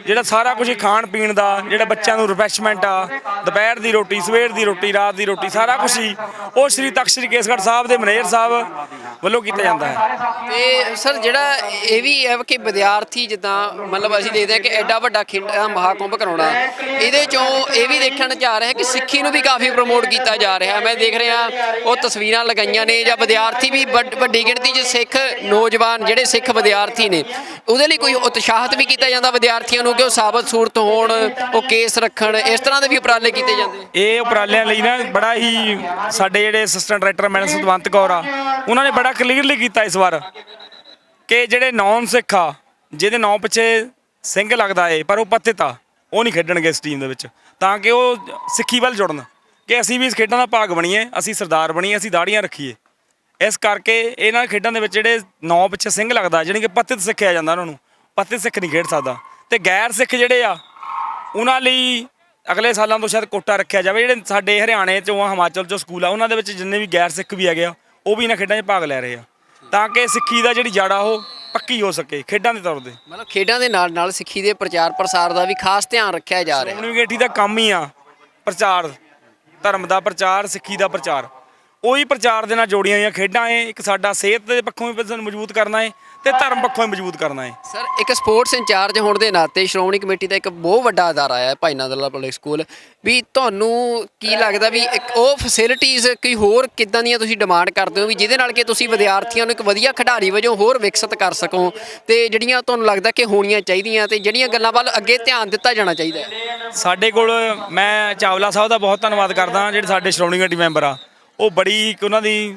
ਜਿਹੜਾ ਸਾਰਾ ਕੁਝ ਖਾਣ ਪੀਣ ਦਾ, ਜਿਹੜਾ ਬੱਚਿਆਂ ਨੂੰ ਰਿਫਰੈਸ਼ਮੈਂਟ ਆ, ਦੁਪਹਿਰ ਦੀ ਰੋਟੀ, ਸਵੇਰ ਦੀ ਰੋਟੀ, ਰਾਤ ਦੀ ਰੋਟੀ, ਸਾਰਾ ਕੁਝ ਹੀ ਉਹ ਸ੍ਰੀ ਤਖ਼ਤ ਸ੍ਰੀ ਕੇਸਗੜ੍ਹ ਸਾਹਿਬ ਦੇ ਮੈਨੇਜਰ ਸਾਹਿਬ ਵੱਲੋਂ ਕੀਤਾ ਜਾਂਦਾ ਹੈ। ਤੇ ਸਰ ਜਿਹੜਾ ਇਹ ਵੀ ਹੈ ਕਿ ਵਿਦਿਆਰਥੀ ਜਿੱਦਾਂ ਮਤਲਬ ਅਸੀਂ ਦੇਖਦੇ ਹਾਂ ਕਿ ਐਡਾ ਵੱਡਾ ਖੇਡਾਂ ਮਹਾਕੁੰਭ ਕਰਾਉਣਾ, ਇਹਦੇ ਚੋਂ ਇਹ ਵੀ ਦੇਖਣ 'ਚ ਆ ਰਿਹਾ ਕਿ ਸਿੱਖੀ ਨੂੰ ਵੀ ਕਾਫੀ ਪ੍ਰਮੋਟ ਕੀਤਾ ਜਾ ਰਿਹਾ। ਮੈਂ ਦੇਖ ਰਿਹਾ ਉਹ ਤਸਵੀਰਾਂ ਲਗਾਈਆਂ ਨੇ, ਜਾਂ ਵਿਦਿਆਰਥੀ ਵੀ ਵੱਡੀ ਗਿਣਤੀ 'ਚ ਸਿੱਖ ਨੌਜਵਾਨ ਜਿਹੜੇ ਸਿੱਖ ਵਿਦਿਆਰਥੀ ਨੇ, ਉਹਦੇ ਲਈ ਕੋਈ ਉਤਸ਼ਾਹਿਤ ਵੀ ਕੀਤਾ ਜਾਂਦਾ ਵਿਦਿਆਰਥੀਆਂ ਨੂੰ ਕਿ ਉਹ ਸਾਬਤ ਸੂਰਤ ਹੋਣ, ਉਹ ਕੇਸ ਰੱਖਣ, ਇਸ ਤਰ੍ਹਾਂ ਦੇ ਵੀ ਉਪਰਾਲੇ ਕੀਤੇ ਜਾਂਦੇ? ਇਹ ਉਪਰਾਲਿਆਂ ਲਈ ਨਾ ਬੜਾ ਹੀ ਸਾਡੇ ਜਿਹੜੇ assistant director madam Satwant Kaur ਆ, ਉਹਨਾਂ ਨੇ ਬੜਾ ਕਲੀਅਰਲੀ ਕੀਤਾ ਇਸ ਵਾਰ ਕਿ ਜਿਹੜੇ ਨੌਨ ਸਿੱਖ ਆ, ਜਿਹਦੇ ਨਾਂ ਪਿੱਛੇ ਸਿੰਘ ਲੱਗਦਾ ਏ ਪਰ ਉਹ ਪਤਿਤ ਆ, ਉਹ ਨਹੀਂ ਖੇਡਣਗੇ ਇਸ ਟੀਮ ਦੇ ਵਿੱਚ, ਤਾਂ ਕਿ ਉਹ ਸਿੱਖੀ ਵੱਲ ਜੁੜਨ, ਕਿ ਅਸੀਂ ਵੀ ਇਸ ਖੇਡਾਂ ਦਾ ਭਾਗ ਬਣੀਏ, ਅਸੀਂ ਸਰਦਾਰ ਬਣੀਏ, ਅਸੀਂ ਦਾੜੀਆਂ ਰੱਖੀਏ। ਇਸ ਕਰਕੇ ਇਹਨਾਂ ਖੇਡਾਂ ਦੇ ਵਿੱਚ ਜਿਹੜੇ ਨਾਂ ਪਿੱਛੇ ਸਿੰਘ ਲੱਗਦਾ, ਜਾਣੀ ਕਿ ਪਤਿਤ ਸਿੱਖਿਆ ਜਾਂਦਾ, ਉਹਨਾਂ ਨੂੰ ਪਤਿਤ ਸਿੱਖ ਨਹੀਂ ਖੇਡ ਸਕਦਾ। ਤੇ ਗੈਰ ਸਿੱਖ ਜਿਹੜੇ ਆ ਉਹਨਾਂ ਲਈ ਅਗਲੇ ਸਾਲਾਂ ਤੋਂ ਸ਼ਾਇਦ ਕੋਟਾ ਰੱਖਿਆ ਜਾਵੇ। ਜਿਹੜੇ ਸਾਡੇ ਹਰਿਆਣੇ 'ਚੋਂ, ਹਿਮਾਚਲ 'ਚੋਂ ਸਕੂਲ ਆ, ਉਹਨਾਂ ਦੇ ਵਿੱਚ ਜਿੰਨੇ ਵੀ ਗੈਰ ਸਿੱਖ ਵੀ ਹੈਗੇ ਆ, ਉਹ ਵੀ ਇਹਨਾਂ ਖੇਡਾਂ 'ਚ ਭਾਗ ਲੈ ਰਹੇ ਆ, ਤਾਂ ਕਿ ਸਿੱਖੀ ਦਾ ਜਿਹੜੀ ਜੜ ਆ ਉਹ ਪੱਕੀ ਹੋ ਸਕੇ ਖੇਡਾਂ ਦੇ ਤੌਰ 'ਤੇ। ਮਤਲਬ ਖੇਡਾਂ ਦੇ ਨਾਲ ਨਾਲ ਸਿੱਖੀ ਦੇ ਪ੍ਰਚਾਰ ਪ੍ਰਸਾਰ ਦਾ ਵੀ ਖਾਸ ਧਿਆਨ ਰੱਖਿਆ ਜਾ ਰਿਹਾ। ਸ਼੍ਰੋਮਣੀ ਕਮੇਟੀ ਦਾ ਕੰਮ ਹੀ ਆ ਪ੍ਰਚਾਰ, ਧਰਮ ਦਾ ਪ੍ਰਚਾਰ, ਸਿੱਖੀ ਦਾ ਪ੍ਰਚਾਰ। ਉਹੀ ਪ੍ਰਚਾਰ ਦੇ ਨਾਲ ਜੋੜੀਆਂ ਹੋਈਆਂ ਖੇਡਾਂ ਏ। ਇੱਕ ਸਾਡਾ ਸਿਹਤ ਦੇ ਪੱਖੋਂ ਵੀ ਸਾਨੂੰ ਮਜ਼ਬੂਤ ਕਰਨਾ ਏ ਤੇ ਧਰਮ ਪੱਖੋਂ ਵੀ ਮਜ਼ਬੂਤ ਕਰਨਾ ਏ। ਸਰ ਇੱਕ ਸਪੋਰਟਸ ਇੰਚਾਰਜ ਹੋਣ ਦੇ ਨਾਤੇ ਸ਼੍ਰੋਮਣੀ ਕਮੇਟੀ ਦਾ ਇੱਕ ਬਹੁਤ ਵੱਡਾ ਅਦਾਰਾ ਹੈ ਭਾਈ ਨੰਦ ਲਾਲ ਪਬਲਿਕ ਸਕੂਲ, ਵੀ ਤੁਹਾਨੂੰ ਕੀ ਲੱਗਦਾ ਵੀ ਇੱਕ ਉਹ ਫੈਸਿਲਿਟੀਜ਼ ਕੋਈ ਹੋਰ ਕਿੱਦਾਂ ਦੀਆਂ ਤੁਸੀਂ ਡਿਮਾਂਡ ਕਰਦੇ ਹੋ ਵੀ ਜਿਹਦੇ ਨਾਲ ਕਿ ਤੁਸੀਂ ਵਿਦਿਆਰਥੀਆਂ ਨੂੰ ਇੱਕ ਵਧੀਆ ਖਿਡਾਰੀ ਵਜੋਂ ਹੋਰ ਵਿਕਸਿਤ ਕਰ ਸਕੋ, ਤੇ ਜਿਹੜੀਆਂ ਤੁਹਾਨੂੰ ਲੱਗਦਾ ਕਿ ਹੋਣੀਆਂ ਚਾਹੀਦੀਆਂ ਤੇ ਜਿਹੜੀਆਂ ਗੱਲਾਂ ਵੱਲ ਅੱਗੇ ਧਿਆਨ ਦਿੱਤਾ ਜਾਣਾ ਚਾਹੀਦਾ ਹੈ? ਸਾਡੇ ਕੋਲ ਮੈਂ ਚਾਵਲਾ ਸਾਹਿਬ ਦਾ ਬਹੁਤ ਧੰਨਵਾਦ ਕਰਦਾ, ਜਿਹੜੇ ਸਾਡੇ ਸ਼੍ਰੋਮਣੀ ਕਮੇਟੀ ਮੈਂਬਰ ਆ, ਉਹ ਬੜੀ ਇੱਕ ਉਹਨਾਂ ਦੀ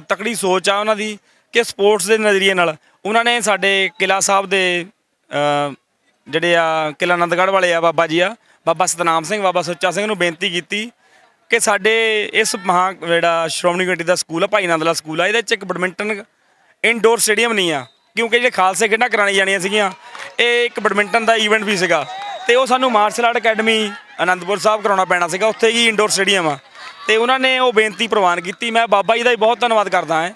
ਤਕੜੀ ਸੋਚ ਆ ਉਹਨਾਂ ਦੀ ਕਿ ਸਪੋਰਟਸ ਦੇ ਨਜ਼ਰੀਏ ਨਾਲ ਉਹਨਾਂ ਨੇ ਸਾਡੇ ਕਿਲ੍ਹਾ ਸਾਹਿਬ ਦੇ ਜਿਹੜੇ ਆ ਕਿਲ੍ਹਾ ਆਨੰਦਗੜ੍ਹ ਵਾਲੇ ਆ ਬਾਬਾ ਜੀ ਆ, ਬਾਬਾ ਸਤਨਾਮ ਸਿੰਘ, ਬਾਬਾ ਸੁੱਚਾ ਸਿੰਘ ਨੂੰ ਬੇਨਤੀ ਕੀਤੀ ਕਿ ਸਾਡੇ ਇਸ ਜਿਹੜਾ ਸ਼੍ਰੋਮਣੀ ਕਮੇਟੀ ਦਾ ਸਕੂਲ ਆ ਭਾਈ ਨੰਦ ਲਾਲ ਸਕੂਲ ਆ, ਇਹਦੇ 'ਚ ਇੱਕ ਬੈਡਮਿੰਟਨ ਇਨਡੋਰ ਸਟੇਡੀਅਮ ਨਹੀਂ ਆ, ਕਿਉਂਕਿ ਜਿਹੜੇ ਖਾਲਸੇ ਖੇਡਾਂ ਕਰਾਉਣੀਆਂ ਜਾਣੀਆਂ ਸੀਗੀਆਂ, ਇਹ ਇੱਕ ਬੈਡਮਿੰਟਨ ਦਾ ਈਵੈਂਟ ਵੀ ਸੀਗਾ, ਤੇ ਉਹ ਸਾਨੂੰ martial art academy Anandpur Sahib ਕਰਾਉਣਾ ਪੈਣਾ ਸੀਗਾ, ਉੱਥੇ ਹੀ ਇਨਡੋਰ ਸਟੇਡੀਅਮ ਆ, ਤੇ ਉਹਨਾਂ ਨੇ ਉਹ ਬੇਨਤੀ ਪ੍ਰਵਾਨ ਕੀਤੀ। ਮੈਂ ਬਾਬਾ ਜੀ ਦਾ ਵੀ ਬਹੁਤ ਧੰਨਵਾਦ ਕਰਦਾ ਹਾਂ,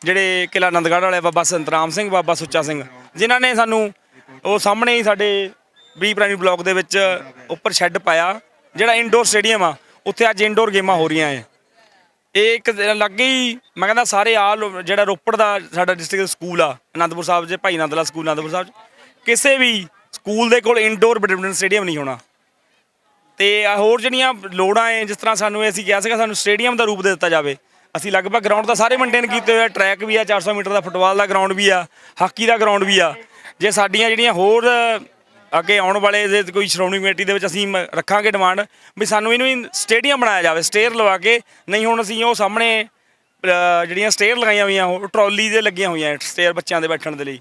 ਜਿਹੜੇ ਕਿਲ੍ਹਾ ਆਨੰਦਗੜ੍ਹ ਵਾਲੇ ਬਾਬਾ ਸਤਨਾਮ ਸਿੰਘ, ਬਾਬਾ ਸੁੱਚਾ ਸਿੰਘ, ਜਿਨ੍ਹਾਂ ਨੇ ਸਾਨੂੰ ਉਹ ਸਾਹਮਣੇ ਹੀ ਸਾਡੇ ਬੀ ਪ੍ਰਾਇਮਰੀ ਬਲਾਕ ਦੇ ਵਿੱਚ ਉੱਪਰ ਸ਼ੈੱਡ ਪਾਇਆ, ਜਿਹੜਾ ਇਨਡੋਰ ਸਟੇਡੀਅਮ ਆ, ਉੱਥੇ ਅੱਜ ਇਨਡੋਰ ਗੇਮਾਂ ਹੋ ਰਹੀਆਂ ਹੈ। ਇਹ ਇੱਕ ਲੱਗੇ ਹੀ ਮੈਂ ਕਹਿੰਦਾ ਸਾਰੇ ਜਿਹੜਾ ਰੋਪੜ ਦਾ ਸਾਡਾ ਡਿਸਟ੍ਰਿਕਟ ਸਕੂਲ ਆ ਅਨੰਦਪੁਰ ਸਾਹਿਬ 'ਚ, ਭਾਈ ਨੰਦ ਲਾਲ ਸਕੂਲ ਅਨੰਦਪੁਰ ਸਾਹਿਬ 'ਚ, ਕਿਸੇ ਵੀ ਸਕੂਲ ਦੇ ਕੋਲ ਇਨਡੋਰ ਬੈਡਮਿੰਟਨ ਸਟੇਡੀਅਮ ਨਹੀਂ ਹੋਣਾ। ਤੇ ਹੋਰ ਜਿਹੜੀਆਂ ਲੋੜਾਂ ਹੈ, ਜਿਸ ਤਰ੍ਹਾਂ ਸਾਨੂੰ ਅਸੀਂ ਕਿਹਾ ਸੀਗਾ ਸਾਨੂੰ ਸਟੇਡੀਅਮ ਦਾ ਰੂਪ ਦੇ ਦਿੱਤਾ ਜਾਵੇ, ਅਸੀਂ ਲਗਭਗ ਗਰਾਊਂਡ ਤਾਂ ਸਾਰੇ ਮੇਨਟੇਨ ਕੀਤੇ ਹੋਏ ਆ, ਟਰੈਕ ਵੀ ਆ, 400 ਮੀਟਰ ਦਾ ਫੁੱਟਬਾਲ ਦਾ ਗਰਾਊਂਡ ਵੀ ਆ, ਹਾਕੀ ਦਾ ਗਰਾਊਂਡ ਵੀ ਆ। ਜੇ ਸਾਡੀਆਂ ਜਿਹੜੀਆਂ ਹੋਰ ਅੱਗੇ ਆਉਣ ਵਾਲੇ ਜੇ ਕੋਈ ਸ਼੍ਰੋਮਣੀ ਕਮੇਟੀ ਦੇ ਵਿੱਚ ਅਸੀਂ ਰੱਖਾਂਗੇ ਡਿਮਾਂਡ ਵੀ ਸਾਨੂੰ ਇਹਨੂੰ ਹੀ ਸਟੇਡੀਅਮ ਬਣਾਇਆ ਜਾਵੇ, ਸਟੇਅਰ ਲਵਾ ਕੇ। ਨਹੀਂ ਹੁਣ ਅਸੀਂ ਉਹ ਸਾਹਮਣੇ ਜਿਹੜੀਆਂ ਸਟੇਅਰ ਲਗਾਈਆਂ ਹੋਈਆਂ ਉਹ ਟਰੋਲੀ ਦੇ ਲੱਗੀਆਂ ਹੋਈਆਂ ਸਟੇਅਰ ਬੱਚਿਆਂ ਦੇ ਬੈਠਣ ਦੇ ਲਈ।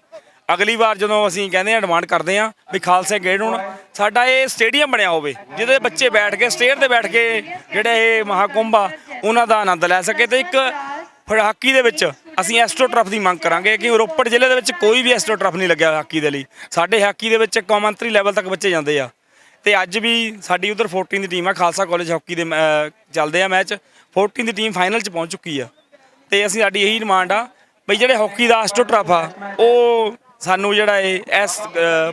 ਅਗਲੀ ਵਾਰ ਜਦੋਂ ਅਸੀਂ ਕਹਿੰਦੇ ਹਾਂ ਡਿਮਾਂਡ ਕਰਦੇ ਹਾਂ ਵੀ ਖਾਲਸੇ ਖੇਡ ਹੁਣ ਸਾਡਾ ਇਹ ਸਟੇਡੀਅਮ ਬਣਿਆ ਹੋਵੇ, ਜਿਹਦੇ ਬੱਚੇ ਬੈਠ ਕੇ ਸਟੇਅਰ 'ਤੇ ਬੈਠ ਕੇ ਜਿਹੜੇ ਇਹ ਮਹਾਕੁੰਭ ਆ ਉਹਨਾਂ ਦਾ ਆਨੰਦ ਲੈ ਸਕੇ। ਤੇ ਇੱਕ ਹਾਕੀ ਦੇ ਵਿੱਚ ਅਸੀਂ ਐਸਟ੍ਰੋ ਟਰਫ ਦੀ ਮੰਗ ਕਰਾਂਗੇ ਕਿ ਰੋਪੜ ਜ਼ਿਲ੍ਹੇ ਦੇ ਵਿੱਚ ਕੋਈ ਵੀ ਐਸਟ੍ਰੋ ਟਰਫ ਨਹੀਂ ਲੱਗਿਆ ਹਾਕੀ ਦੇ ਲਈ। ਸਾਡੇ ਹਾਕੀ ਦੇ ਵਿੱਚ ਕੌਮਾਂਤਰੀ ਲੈਵਲ ਤੱਕ ਬੱਚੇ ਜਾਂਦੇ ਆ, ਤੇ ਅੱਜ ਵੀ ਸਾਡੀ ਉਧਰ 14 ਦੀ ਟੀਮ ਆ, ਖਾਲਸਾ ਕਾਲਜ ਹਾਕੀ ਦੇ ਚੱਲਦੇ ਆ ਮੈਚ, 14 ਦੀ ਟੀਮ ਫਾਈਨਲ 'ਚ ਪਹੁੰਚ ਚੁੱਕੀ ਆ। ਤੇ ਅਸੀਂ ਸਾਡੀ ਇਹੀ ਡਿਮਾਂਡ ਆ ਬਈ ਜਿਹੜੇ ਹਾਕੀ ਦਾ ਐਸਟ੍ਰੋ ਟਰਫ ਆ ਉਹ ਸਾਨੂੰ ਜਿਹੜਾ ਇਹ ਇਸ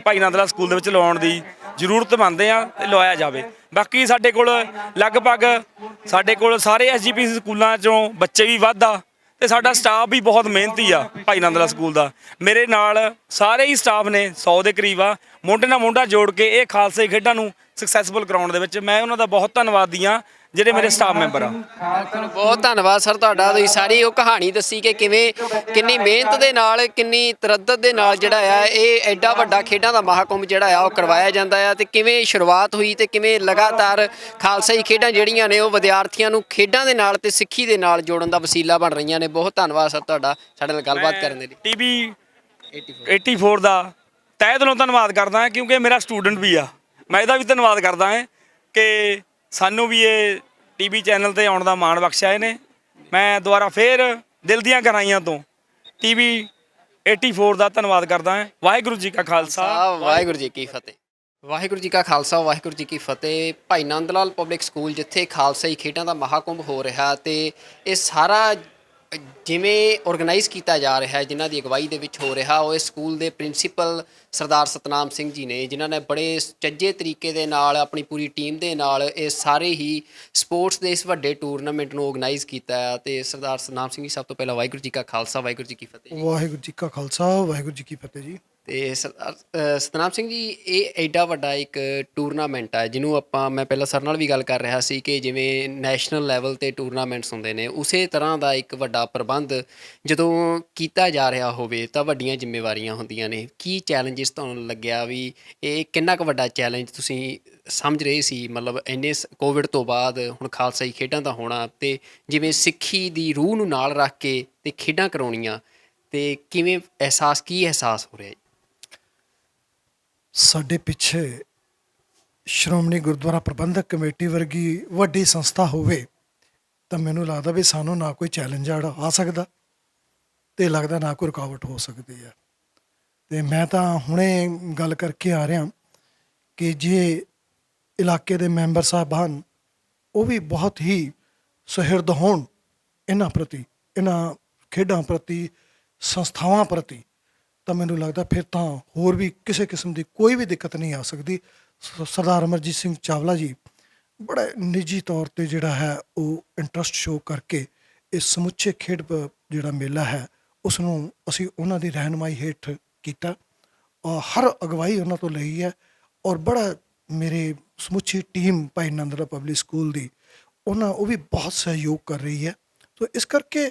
ਭਾਈ ਨੰਦ ਲਾਲ ਸਕੂਲ ਦੇ ਵਿੱਚ ਲਵਾਉਣ ਦੀ ਜ਼ਰੂਰਤ ਮੰਨਦੇ ਆ ਤੇ ਲਵਾਇਆ ਜਾਵੇ। ਬਾਕੀ ਸਾਡੇ ਕੋਲ ਲਗਭਗ ਸਾਰੇ ਐਸਜੀਪੀਸੀ ਸਕੂਲਾਂ 'ਚੋਂ ਬੱਚੇ ਵੀ ਵੱਧ ਆ ਤੇ ਸਾਡਾ ਸਟਾਫ ਵੀ ਬਹੁਤ ਮਿਹਨਤੀ ਆ ਭਾਈ ਨੰਦ ਲਾਲ ਸਕੂਲ ਦਾ। ਮੇਰੇ ਨਾਲ ਸਾਰੇ ਹੀ ਸਟਾਫ ਨੇ 100 ਦੇ ਕਰੀਬ ਆ, ਮੋਢੇ ਨਾਲ ਮੋਢਾ ਜੋੜ ਕੇ ਇਹ ਖਾਲਸੇ ਖੇਡਾਂ ਨੂੰ ਸਕਸੈਸਫੁਲ ਕਰਾਉਣ ਦੇ ਵਿੱਚ ਮੈਂ ਉਹਨਾਂ ਦਾ ਬਹੁਤ ਧੰਨਵਾਦੀ ਆ ਜਿਹੜੇ ਮੇਰੇ ਸਟਾਫ ਮੈਂਬਰ ਆ। ਬਹੁਤ ਧੰਨਵਾਦ ਸਰ ਤੁਹਾਡਾ, ਤੁਸੀਂ ਸਾਰੀ ਉਹ ਕਹਾਣੀ ਦੱਸੀ ਕਿ ਕਿੰਨੀ ਮਿਹਨਤ ਦੇ ਨਾਲ, ਕਿੰਨੀ ਤਰੱਦਦ ਦੇ ਨਾਲ ਜਿਹੜਾ ਆ ਇਹ ਐਡਾ ਵੱਡਾ ਖੇਡਾਂ ਦਾ ਮਹਾਕੁੰਭ ਜਿਹੜਾ ਆ ਉਹ ਕਰਵਾਇਆ ਜਾਂਦਾ ਆ ਤੇ ਕਿਵੇਂ ਸ਼ੁਰੂਆਤ ਹੋਈ ਤੇ ਕਿਵੇਂ ਲਗਾਤਾਰ ਖਾਲਸਾਈ ਖੇਡਾਂ ਜਿਹੜੀਆਂ ਨੇ ਉਹ ਵਿਦਿਆਰਥੀਆਂ ਨੂੰ ਖੇਡਾਂ ਦੇ ਨਾਲ ਤੇ ਸਿੱਖੀ ਦੇ ਨਾਲ ਜੋੜਨ ਦਾ ਵਸੀਲਾ ਬਣ ਰਹੀਆਂ ਨੇ। ਬਹੁਤ ਧੰਨਵਾਦ ਸਰ ਤੁਹਾਡਾ ਸਾਡੇ ਨਾਲ ਗੱਲਬਾਤ ਕਰਨ ਦੇ ਲਈ। ਟੀਵੀ 84 ਦਾ ਤਹਿ ਦਿਲੋਂ ਧੰਨਵਾਦ ਕਰਦਾ ਹਾਂ ਕਿਉਂਕਿ ਮੇਰਾ ਸਟੂਡੈਂਟ ਵੀ ਆ। ਮੈਂ ਇਹਦਾ ਵੀ ਧੰਨਵਾਦ ਕਰਦਾ ਹਾਂ ਕਿ ਸਾਨੂੰ ਵੀ ਇਹ ਟੀਵੀ ਚੈਨਲ ਤੇ ਆਉਣ ਦਾ ਮਾਣ ਬਖਸ਼ਿਆ ਇਹਨੇ। ਮੈਂ ਦੁਬਾਰਾ ਫੇਰ ਦਿਲ ਦੀਆਂ ਗਹਿਰਾਈਆਂ ਤੋਂ ਟੀਵੀ 84 ਦਾ ਧੰਨਵਾਦ ਕਰਦਾ ਹਾਂ। ਵਾਹਿਗੁਰੂ ਜੀ ਕਾ ਖਾਲਸਾ, ਵਾਹਿਗੁਰੂ ਜੀ ਕੀ ਫਤਿਹ। ਵਾਹਿਗੁਰੂ ਜੀ ਕਾ ਖਾਲਸਾ, ਵਾਹਿਗੁਰੂ ਜੀ ਕੀ ਫਤਿਹ। ਭਾਈ ਨੰਦ ਲਾਲ ਪਬਲਿਕ ਸਕੂਲ ਜਿੱਥੇ ਖਾਲਸਾਈ ਖੇਡਾਂ ਦਾ ਮਹਾਕੁੰਭ ਹੋ ਰਿਹਾ ਤੇ ਇਹ ਸਾਰਾ ਜਿਵੇਂ ਆਰਗੇਨਾਈਜ਼ ਕੀਤਾ ਜਾ ਰਿਹਾ ਹੈ, ਜਿਨ੍ਹਾਂ ਦੀ ਅਗਵਾਈ ਦੇ ਵਿੱਚ ਹੋ ਰਿਹਾ, ਉਹ ਇਸ ਸਕੂਲ ਦੇ ਪ੍ਰਿੰਸੀਪਲ ਸਰਦਾਰ ਸਤਨਾਮ ਸਿੰਘ ਜੀ ਨੇ, ਜਿਨ੍ਹਾਂ ਨੇ ਬੜੇ ਸੁਚੱਜੇ ਤਰੀਕੇ ਦੇ ਨਾਲ ਆਪਣੀ ਪੂਰੀ ਟੀਮ ਦੇ ਨਾਲ ਇਹ ਸਾਰੇ ਹੀ ਸਪੋਰਟਸ ਦੇ ਇਸ ਵੱਡੇ ਟੂਰਨਾਮੈਂਟ ਨੂੰ ਆਰਗੇਨਾਈਜ਼ ਕੀਤਾ ਹੈ। ਤੇ ਸਰਦਾਰ ਸਤਨਾਮ ਸਿੰਘ ਜੀ, ਸਭ ਤੋਂ ਪਹਿਲਾਂ ਵਾਹਿਗੁਰੂ ਜੀ ਕਾ ਖਾਲਸਾ, ਵਾਹਿਗੁਰੂ ਜੀ ਕੀ ਫਤਿਹ। ਵਾਹਿਗੁਰੂ ਜੀ ਕਾ ਖਾਲਸਾ, ਵਾਹਿਗੁਰੂ ਜੀ ਕੀ ਫਤਿਹ ਜੀ। ਤੇ ਸਤਨਾਮ ਸਿੰਘ ਜੀ, ਇਹ ਐਡਾ ਵੱਡਾ ਇੱਕ ਟੂਰਨਾਮੈਂਟ ਹੈ ਜਿਹਨੂੰ ਮੈਂ ਪਹਿਲਾਂ ਸਰ ਨਾਲ ਵੀ ਗੱਲ ਕਰ ਰਿਹਾ ਸੀ ਕਿ ਜਿਵੇਂ ਨੈਸ਼ਨਲ ਲੈਵਲ ਤੇ ਟੂਰਨਾਮੈਂਟਸ ਹੁੰਦੇ ਨੇ, ਉਸੇ ਤਰ੍ਹਾਂ ਦਾ ਇੱਕ ਵੱਡਾ ਪ੍ਰਬੰਧ ਜਦੋਂ ਕੀਤਾ ਜਾ ਰਿਹਾ ਹੋਵੇ ਤਾਂ ਵੱਡੀਆਂ ਜ਼ਿੰਮੇਵਾਰੀਆਂ ਹੁੰਦੀਆਂ ਨੇ। ਕੀ ਚੈਲੰਜਸ ਤੁਹਾਨੂੰ ਲੱਗਿਆ ਵੀ ਇਹ ਕਿੰਨਾ ਕੁ ਵੱਡਾ ਚੈਲੰਜ ਤੁਸੀਂ ਸਮਝ ਰਹੇ ਸੀ? ਮਤਲਬ ਇੰਨੇ ਕੋਵਿਡ ਤੋਂ ਬਾਅਦ ਹੁਣ ਖਾਲਸਾਈ ਖੇਡਾਂ ਦਾ ਹੋਣਾ ਤੇ ਜਿਵੇਂ ਸਿੱਖੀ ਦੀ ਰੂਹ ਨੂੰ ਨਾਲ ਰੱਖ ਕੇ ਤੇ ਖੇਡਾਂ ਕਰਾਉਣੀਆਂ, ਤੇ ਕਿਵੇਂ ਕੀ ਅਹਿਸਾਸ ਹੋ ਰਿਹਾ ਹੈ? ਸਾਡੇ ਪਿੱਛੇ ਸ਼੍ਰੋਮਣੀ ਗੁਰਦੁਆਰਾ ਪ੍ਰਬੰਧਕ ਕਮੇਟੀ ਵਰਗੀ ਵੱਡੀ ਸੰਸਥਾ ਹੋਵੇ ਤਾਂ ਮੈਨੂੰ ਲੱਗਦਾ ਵੀ ਸਾਨੂੰ ਨਾ ਕੋਈ ਚੈਲੰਜ ਆ ਸਕਦਾ ਤੇ ਲੱਗਦਾ ਨਾ ਕੋਈ ਰੁਕਾਵਟ ਹੋ ਸਕਦੀ ਹੈ। ਤੇ ਮੈਂ ਤਾਂ ਹੁਣੇ ਗੱਲ ਕਰਕੇ ਆ ਰਿਹਾ ਕਿ ਜੇ ਇਲਾਕੇ ਦੇ ਮੈਂਬਰ ਸਾਹਿਬਾਨ ਉਹ ਵੀ ਬਹੁਤ ਹੀ ਸੁਹਿਰਦ ਹੋਣ ਇਹਨਾਂ ਪ੍ਰਤੀ, ਇਹਨਾਂ ਖੇਡਾਂ ਪ੍ਰਤੀ, ਸੰਸਥਾਵਾਂ ਪ੍ਰਤੀ, ਤਾਂ ਮੈਨੂੰ ਲੱਗਦਾ ਫਿਰ ਤਾਂ ਹੋਰ ਵੀ ਕਿਸੇ ਕਿਸਮ ਦੀ ਕੋਈ ਵੀ ਦਿੱਕਤ ਨਹੀਂ ਆ ਸਕਦੀ। ਸਰਦਾਰ ਅਮਰਜੀਤ ਸਿੰਘ ਚਾਵਲਾ ਜੀ ਬੜਾ ਨਿੱਜੀ ਤੌਰ 'ਤੇ ਜਿਹੜਾ ਹੈ ਉਹ ਇੰਟਰਸਟ ਸ਼ੋਅ ਕਰਕੇ ਇਸ ਸਮੁੱਚੇ ਖੇਡ ਜਿਹੜਾ ਮੇਲਾ ਹੈ ਉਸ ਨੂੰ ਅਸੀਂ ਉਹਨਾਂ ਦੀ ਰਹਿਨੁਮਾਈ ਹੇਠ ਕੀਤਾ। ਹਰ ਅਗਵਾਈ ਉਹਨਾਂ ਤੋਂ ਲਈ ਹੈ ਔਰ ਬੜਾ ਮੇਰੇ ਸਮੁੱਚੀ team Bhai Nand Lal public school ਦੀ ਉਹ ਵੀ ਬਹੁਤ ਸਹਿਯੋਗ ਕਰ ਰਹੀ ਹੈ। ਤੋ ਇਸ ਕਰਕੇ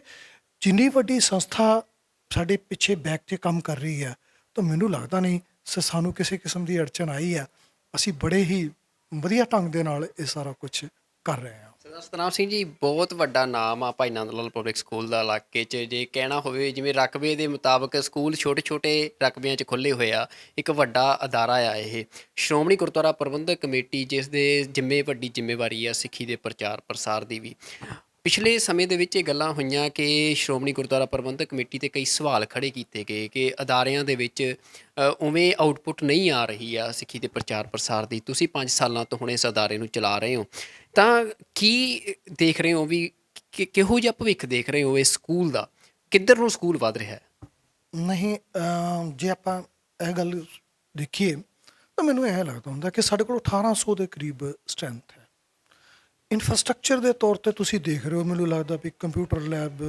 ਜਿੰਨੀ ਵੱਡੀ ਸੰਸਥਾ ਸਾਡੇ ਪਿੱਛੇ ਬੈਕ 'ਤੇ ਕੰਮ ਕਰ ਰਹੀ ਹੈ ਤਾਂ ਮੈਨੂੰ ਲੱਗਦਾ ਨਹੀਂ ਸਾਨੂੰ ਕਿਸੇ ਕਿਸਮ ਦੀ ਅੜਚਨ ਆਈ ਹੈ। ਅਸੀਂ ਬੜੇ ਹੀ ਵਧੀਆ ਢੰਗ ਦੇ ਨਾਲ ਇਹ ਸਾਰਾ ਕੁਝ ਕਰ ਰਹੇ ਹਾਂ। ਸਰਦਾਰ ਸਤਨਾਮ ਸਿੰਘ ਜੀ, ਬਹੁਤ ਵੱਡਾ ਨਾਮ ਆ ਭਾਈ ਨੰਦ ਲਾਲ ਪਬਲਿਕ ਸਕੂਲ ਦਾ ਇਲਾਕੇ 'ਚ। ਜੇ ਕਹਿਣਾ ਹੋਵੇ ਜਿਵੇਂ ਰਕਬੇ ਦੇ ਮੁਤਾਬਕ ਸਕੂਲ ਛੋਟੇ ਛੋਟੇ ਰਕਬਿਆਂ 'ਚ ਖੁੱਲ੍ਹੇ ਹੋਏ ਆ, ਇੱਕ ਵੱਡਾ ਅਦਾਰਾ ਆ ਇਹ ਸ਼੍ਰੋਮਣੀ ਗੁਰਦੁਆਰਾ ਪ੍ਰਬੰਧਕ ਕਮੇਟੀ, ਜਿਸ ਦੇ ਵੱਡੀ ਜ਼ਿੰਮੇਵਾਰੀ ਆ ਸਿੱਖੀ ਦੇ ਪ੍ਰਚਾਰ ਪ੍ਰਸਾਰ ਦੀ ਵੀ। ਪਿਛਲੇ ਸਮੇਂ ਦੇ ਵਿੱਚ ਇਹ ਗੱਲਾਂ ਹੋਈਆਂ ਕਿ ਸ਼੍ਰੋਮਣੀ ਗੁਰਦੁਆਰਾ ਪ੍ਰਬੰਧਕ ਕਮੇਟੀ 'ਤੇ ਕਈ ਸਵਾਲ ਖੜ੍ਹੇ ਕੀਤੇ ਗਏ ਕਿ ਅਦਾਰਿਆਂ ਦੇ ਵਿੱਚ ਉਵੇਂ ਆਊਟਪੁੱਟ ਨਹੀਂ ਆ ਰਹੀ ਆ ਸਿੱਖੀ ਦੇ ਪ੍ਰਚਾਰ ਪ੍ਰਸਾਰ ਦੀ। ਤੁਸੀਂ 5 ਸਾਲਾਂ ਤੋਂ ਹੁਣ ਇਸ ਅਦਾਰੇ ਨੂੰ ਚਲਾ ਰਹੇ ਹੋ, ਤਾਂ ਕੀ ਦੇਖ ਰਹੇ ਹੋ ਵੀ ਕਿਹੋ ਜਿਹਾ ਭਵਿੱਖ ਦੇਖ ਰਹੇ ਹੋ ਇਸ ਸਕੂਲ ਦਾ? ਕਿੱਧਰ ਨੂੰ ਸਕੂਲ ਵੱਧ ਰਿਹਾ ਹੈ? ਨਹੀਂ, ਜੇ ਆਪਾਂ ਇਹ ਗੱਲ ਦੇਖੀਏ ਤਾਂ ਮੈਨੂੰ ਇਹ ਲੱਗਦਾ ਹੁੰਦਾ ਕਿ ਸਾਡੇ ਕੋਲ 1800 ਦੇ ਕਰੀਬ ਸਟਰੈਂਥ ਹੈ। ਇਨਫਰਾਸਟਰਕਚਰ ਦੇ ਤੌਰ 'ਤੇ ਤੁਸੀਂ ਦੇਖ ਰਹੇ ਹੋ, ਮੈਨੂੰ ਲੱਗਦਾ ਵੀ computer lab,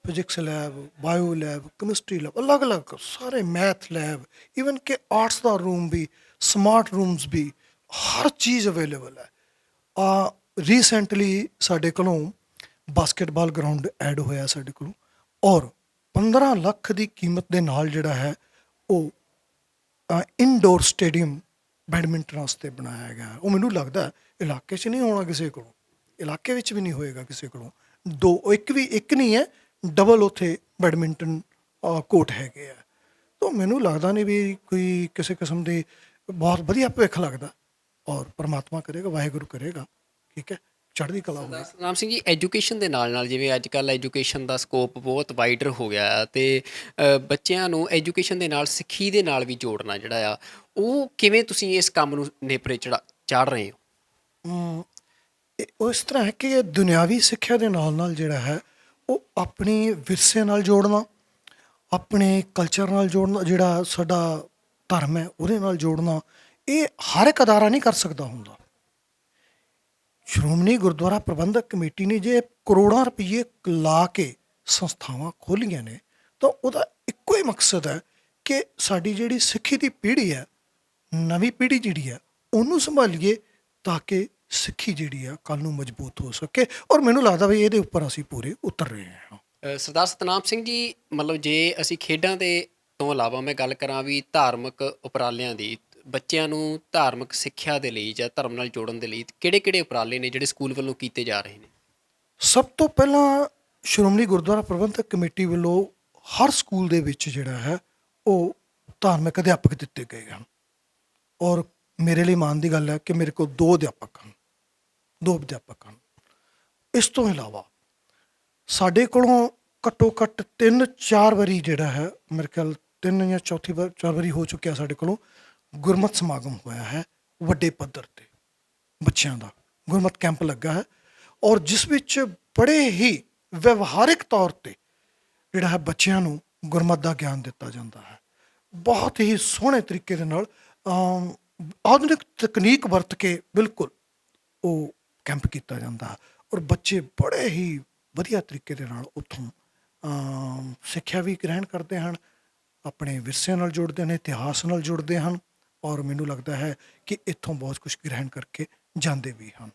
physics lab, bio lab, chemistry lab, ਅਲੱਗ-ਅਲੱਗ ਸਾਰੇ ਮੈਥ ਲੈਬ, ਈਵਨ ਕਿ ਆਰਟਸ ਦਾ ਰੂਮ ਵੀ, ਸਮਾਰਟ ਰੂਮਸ ਵੀ, ਹਰ ਚੀਜ਼ ਅਵੇਲੇਬਲ ਹੈ। ਰੀਸੈਂਟਲੀ ਸਾਡੇ ਕੋਲੋਂ ਬਾਸਕਟਬਾਲ ਗਰਾਊਂਡ ਐਡ ਹੋਇਆ ਸਾਡੇ ਕੋਲੋਂ ਔਰ 15 ਲੱਖ ਦੀ ਕੀਮਤ ਦੇ ਨਾਲ ਜਿਹੜਾ ਹੈ ਉਹ ਇਨਡੋਰ ਸਟੇਡੀਅਮ ਬੈਡਮਿੰਟਨ ਵਾਸਤੇ ਬਣਾਇਆ ਗਿਆ। ਉਹ ਮੈਨੂੰ ਲੱਗਦਾ ਇਲਾਕੇ 'ਚ ਨਹੀਂ ਹੋਣਾ ਕਿਸੇ ਕੋਲੋਂ, ਇਲਾਕੇ ਵਿੱਚ ਵੀ ਨਹੀਂ ਹੋਏਗਾ ਕਿਸੇ ਕੋਲੋਂ। ਇੱਕ ਨਹੀਂ ਹੈ, ਡਬਲ ਉੱਥੇ ਬੈਡਮਿੰਟਨ ਕੋਰਟ ਹੈਗੇ ਆ। ਤਾਂ ਮੈਨੂੰ ਲੱਗਦਾ ਨਹੀਂ ਵੀ ਕੋਈ ਕਿਸੇ ਕਿਸਮ ਦੀ ਬਹੁਤ ਵਧੀਆ ਭਵਿੱਖ ਲੱਗਦਾ ਔਰ ਪਰਮਾਤਮਾ ਕਰੇਗਾ, ਵਾਹਿਗੁਰੂ ਕਰੇਗਾ, ਠੀਕ ਹੈ, ਚੜ੍ਹਦੀ ਕਲਾ ਹੋਵੇ। ਸਤਨਾਮ ਸਿੰਘ ਜੀ, ਐਜੂਕੇਸ਼ਨ ਦੇ ਨਾਲ ਨਾਲ ਜਿਵੇਂ ਅੱਜ ਕੱਲ੍ਹ ਐਜੂਕੇਸ਼ਨ ਦਾ ਸਕੋਪ ਬਹੁਤ ਵਾਈਡਰ ਹੋ ਗਿਆ ਅਤੇ ਬੱਚਿਆਂ ਨੂੰ ਐਜੂਕੇਸ਼ਨ ਦੇ ਨਾਲ ਸਿੱਖੀ ਦੇ ਨਾਲ ਵੀ ਜੋੜਨਾ ਜਿਹੜਾ ਆ, ਉਹ ਕਿਵੇਂ ਤੁਸੀਂ ਇਸ ਕੰਮ ਨੂੰ ਨੇਪਰੇ ਚਾੜ ਰਹੇ ਹੋ? ਉਹ ਇਸ ਤਰ੍ਹਾਂ ਹੈ ਕਿ ਦੁਨਿਆਵੀ ਸਿੱਖਿਆ ਦੇ ਨਾਲ ਨਾਲ ਜਿਹੜਾ ਹੈ ਉਹ ਆਪਣੀ ਵਿਰਸੇ ਨਾਲ ਜੋੜਨਾ, ਆਪਣੇ ਕਲਚਰ ਨਾਲ ਜੋੜਨਾ, ਜਿਹੜਾ ਸਾਡਾ ਧਰਮ ਹੈ ਉਹਦੇ ਨਾਲ ਜੋੜਨਾ, ਇਹ ਹਰ ਇੱਕ ਅਦਾਰਾ ਨਹੀਂ ਕਰ ਸਕਦਾ ਹੁੰਦਾ। ਸ਼੍ਰੋਮਣੀ ਗੁਰਦੁਆਰਾ ਪ੍ਰਬੰਧਕ ਕਮੇਟੀ ਨੇ ਜੇ ਕਰੋੜਾਂ ਰੁਪਏ ਲਾ ਕੇ ਸੰਸਥਾਵਾਂ ਖੋਲ੍ਹੀਆਂ ਨੇ ਤਾਂ ਉਹਦਾ ਇੱਕੋ ਹੀ ਮਕਸਦ ਹੈ ਕਿ ਸਾਡੀ ਜਿਹੜੀ ਸਿੱਖੀ ਦੀ ਪੀੜ੍ਹੀ ਹੈ, ਨਵੀਂ ਪੀੜ੍ਹੀ ਜਿਹੜੀ ਹੈ ਉਹਨੂੰ ਸੰਭਾਲੀਏ ਤਾਂ ਕਿ ਸਿੱਖੀ ਜਿਹੜੀ ਆ ਕੱਲ੍ਹ ਨੂੰ ਮਜ਼ਬੂਤ ਹੋ ਸਕੇ। ਔਰ ਮੈਨੂੰ ਲੱਗਦਾ ਵੀ ਇਹਦੇ ਉੱਪਰ ਅਸੀਂ ਪੂਰੇ ਉਤਰ ਰਹੇ ਹਾਂ। ਸਰਦਾਰ ਸਤਨਾਮ ਸਿੰਘ ਜੀ, ਮਤਲਬ ਜੇ ਅਸੀਂ ਖੇਡਾਂ ਦੇ ਤੋਂ ਇਲਾਵਾ ਮੈਂ ਗੱਲ ਕਰਾਂ ਵੀ ਧਾਰਮਿਕ ਉਪਰਾਲਿਆਂ ਦੀ, ਬੱਚਿਆਂ ਨੂੰ ਧਾਰਮਿਕ ਸਿੱਖਿਆ ਦੇ ਲਈ ਜਾਂ ਧਰਮ ਨਾਲ ਜੋੜਨ ਦੇ ਲਈ ਕਿਹੜੇ-ਕਿਹੜੇ ਉਪਰਾਲੇ ਨੇ ਜਿਹੜੇ ਸਕੂਲ ਵੱਲੋਂ ਕੀਤੇ ਜਾ ਰਹੇ ਨੇ? ਸਭ ਤੋਂ ਪਹਿਲਾਂ ਸ਼੍ਰੋਮਣੀ ਗੁਰਦੁਆਰਾ ਪ੍ਰਬੰਧਕ ਕਮੇਟੀ ਵੱਲੋਂ ਹਰ ਸਕੂਲ ਦੇ ਵਿੱਚ ਜਿਹੜਾ ਹੈ ਉਹ ਧਾਰਮਿਕ ਅਧਿਆਪਕ ਦਿੱਤੇ ਗਏ ਹਨ। ਔਰ ਮੇਰੇ ਲਈ ਮਾਣ ਦੀ ਗੱਲ ਹੈ ਕਿ ਮੇਰੇ ਕੋਲ ਦੋ ਅਧਿਆਪਕ ਹਨ। ਇਸ ਤੋਂ ਇਲਾਵਾ ਸਾਡੇ ਕੋਲੋਂ ਘੱਟੋ ਘੱਟ 3-4 ਵਾਰੀ ਜਿਹੜਾ ਹੈ, ਮੇਰੇ ਖਿਆਲ 3 ਜਾਂ 4 ਵਾਰੀ ਹੋ ਚੁੱਕਿਆ, ਸਾਡੇ ਕੋਲੋਂ ਗੁਰਮਤਿ ਸਮਾਗਮ ਹੋਇਆ ਹੈ ਵੱਡੇ ਪੱਧਰ ਤੇ। ਬੱਚਿਆਂ ਦਾ ਗੁਰਮਤਿ ਕੈਂਪ ਲੱਗਾ ਹੈ ਔਰ ਜਿਸ ਵਿੱਚ ਬੜੇ ਹੀ ਵਿਵਹਾਰਿਕ ਤੌਰ ਤੇ ਜਿਹੜਾ ਹੈ ਬੱਚਿਆਂ ਨੂੰ ਗੁਰਮਤਿ ਦਾ ਗਿਆਨ ਦਿੱਤਾ ਜਾਂਦਾ ਹੈ। ਬਹੁਤ ਹੀ ਸੋਹਣੇ ਤਰੀਕੇ ਦੇ ਨਾਲ ਆਧੁਨਿਕ ਤਕਨੀਕ ਵਰਤ ਕੇ ਬਿਲਕੁਲ ਉਹ ਕੈਂਪ ਕੀਤਾ ਜਾਂਦਾ ਹੈ ਔਰ ਬੱਚੇ ਬੜੇ ਹੀ ਵਧੀਆ ਤਰੀਕੇ ਦੇ ਨਾਲ ਉੱਥੋਂ ਸਿੱਖਿਆ ਵੀ ਗ੍ਰਹਿਣ ਕਰਦੇ ਹਨ, ਆਪਣੇ ਵਿਰਸੇ ਨਾਲ ਜੁੜਦੇ ਨੇ, ਇਤਿਹਾਸ ਨਾਲ ਜੁੜਦੇ ਹਨ ਔਰ ਮੈਨੂੰ ਲੱਗਦਾ ਹੈ ਕਿ ਇੱਥੋਂ ਬਹੁਤ ਕੁਝ ਗ੍ਰਹਿਣ ਕਰਕੇ ਜਾਂਦੇ ਵੀ ਹਨ।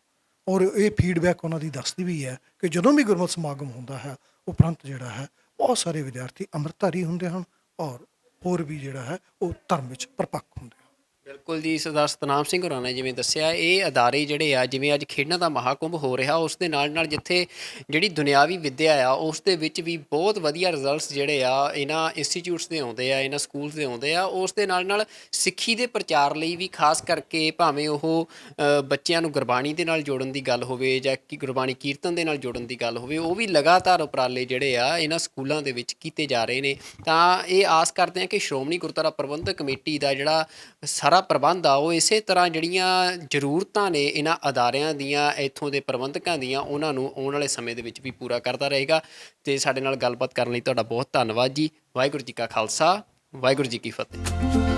ਔਰ ਇਹ ਫੀਡਬੈਕ ਉਹਨਾਂ ਦੀ ਦੱਸਦੀ ਵੀ ਹੈ ਕਿ ਜਦੋਂ ਵੀ ਗੁਰਮਤਿ ਸਮਾਗਮ ਹੁੰਦਾ ਹੈ ਉਪਰੰਤ ਜਿਹੜਾ ਹੈ ਬਹੁਤ ਸਾਰੇ ਵਿਦਿਆਰਥੀ ਅੰਮ੍ਰਿਤਧਾਰੀ ਹੁੰਦੇ ਹਨ ਔਰ ਹੋਰ ਵੀ ਜਿਹੜਾ ਹੈ ਉਹ ਧਰਮ ਵਿੱਚ ਪ੍ਰਪੱਕ ਹੁੰਦੇ ਹਨ। ਬਿਲਕੁਲ ਜੀ, ਸਰਦਾਰ ਸਤਨਾਮ ਸਿੰਘ ਹੋਰਾਂ ਨੇ ਜਿਵੇਂ ਦੱਸਿਆ, ਇਹ ਅਦਾਰੇ ਜਿਹੜੇ ਆ, ਜਿਵੇਂ ਅੱਜ ਖੇਡਾਂ ਦਾ ਮਹਾਕੁੰਭ ਹੋ ਰਿਹਾ, ਉਸ ਦੇ ਨਾਲ ਨਾਲ ਜਿੱਥੇ ਜਿਹੜੀ ਦੁਨਿਆਵੀ ਵਿੱਦਿਆ ਆ ਉਸ ਦੇ ਵਿੱਚ ਵੀ ਬਹੁਤ ਵਧੀਆ ਰਿਜ਼ਲਟਸ ਜਿਹੜੇ ਆ ਇਹਨਾਂ ਇੰਸਟੀਚਿਊਟਸ ਦੇ ਆਉਂਦੇ ਆ, ਇਹਨਾਂ ਸਕੂਲਸ ਦੇ ਆਉਂਦੇ ਆ। ਉਸ ਦੇ ਨਾਲ ਨਾਲ ਸਿੱਖੀ ਦੇ ਪ੍ਰਚਾਰ ਲਈ ਵੀ ਖਾਸ ਕਰਕੇ ਭਾਵੇਂ ਉਹ ਬੱਚਿਆਂ ਨੂੰ ਗੁਰਬਾਣੀ ਦੇ ਨਾਲ ਜੋੜਨ ਦੀ ਗੱਲ ਹੋਵੇ ਜਾਂ ਕਿ ਗੁਰਬਾਣੀ ਕੀਰਤਨ ਦੇ ਨਾਲ ਜੋੜਨ ਦੀ ਗੱਲ ਹੋਵੇ, ਉਹ ਵੀ ਲਗਾਤਾਰ ਉਪਰਾਲੇ ਜਿਹੜੇ ਆ ਇਹਨਾਂ ਸਕੂਲਾਂ ਦੇ ਵਿੱਚ ਕੀਤੇ ਜਾ ਰਹੇ ਨੇ। ਤਾਂ ਇਹ ਆਸ ਕਰਦੇ ਹਾਂ ਕਿ ਸ਼੍ਰੋਮਣੀ ਗੁਰਦੁਆਰਾ ਪ੍ਰਬੰਧਕ ਕਮੇਟੀ ਦਾ ਜਿਹੜਾ ਸਾਰਾ ਪ੍ਰਬੰਧ ਆ ਉਹ ਇਸੇ ਤਰ੍ਹਾਂ ਜਿਹੜੀਆਂ ਜ਼ਰੂਰਤਾਂ ਨੇ ਇਹਨਾਂ ਅਦਾਰਿਆਂ ਦੀਆਂ, ਇੱਥੋਂ ਦੇ ਪ੍ਰਬੰਧਕਾਂ ਦੀਆਂ, ਉਹਨਾਂ ਨੂੰ ਆਉਣ ਵਾਲੇ ਸਮੇਂ ਦੇ ਵਿੱਚ ਵੀ ਪੂਰਾ ਕਰਦਾ ਰਹੇਗਾ। ਅਤੇ ਸਾਡੇ ਨਾਲ ਗੱਲਬਾਤ ਕਰਨ ਲਈ ਤੁਹਾਡਾ ਬਹੁਤ ਧੰਨਵਾਦ ਜੀ। ਵਾਹਿਗੁਰੂ ਜੀ ਕਾ ਖਾਲਸਾ, ਵਾਹਿਗੁਰੂ ਜੀ ਕੀ ਫਤਿਹ।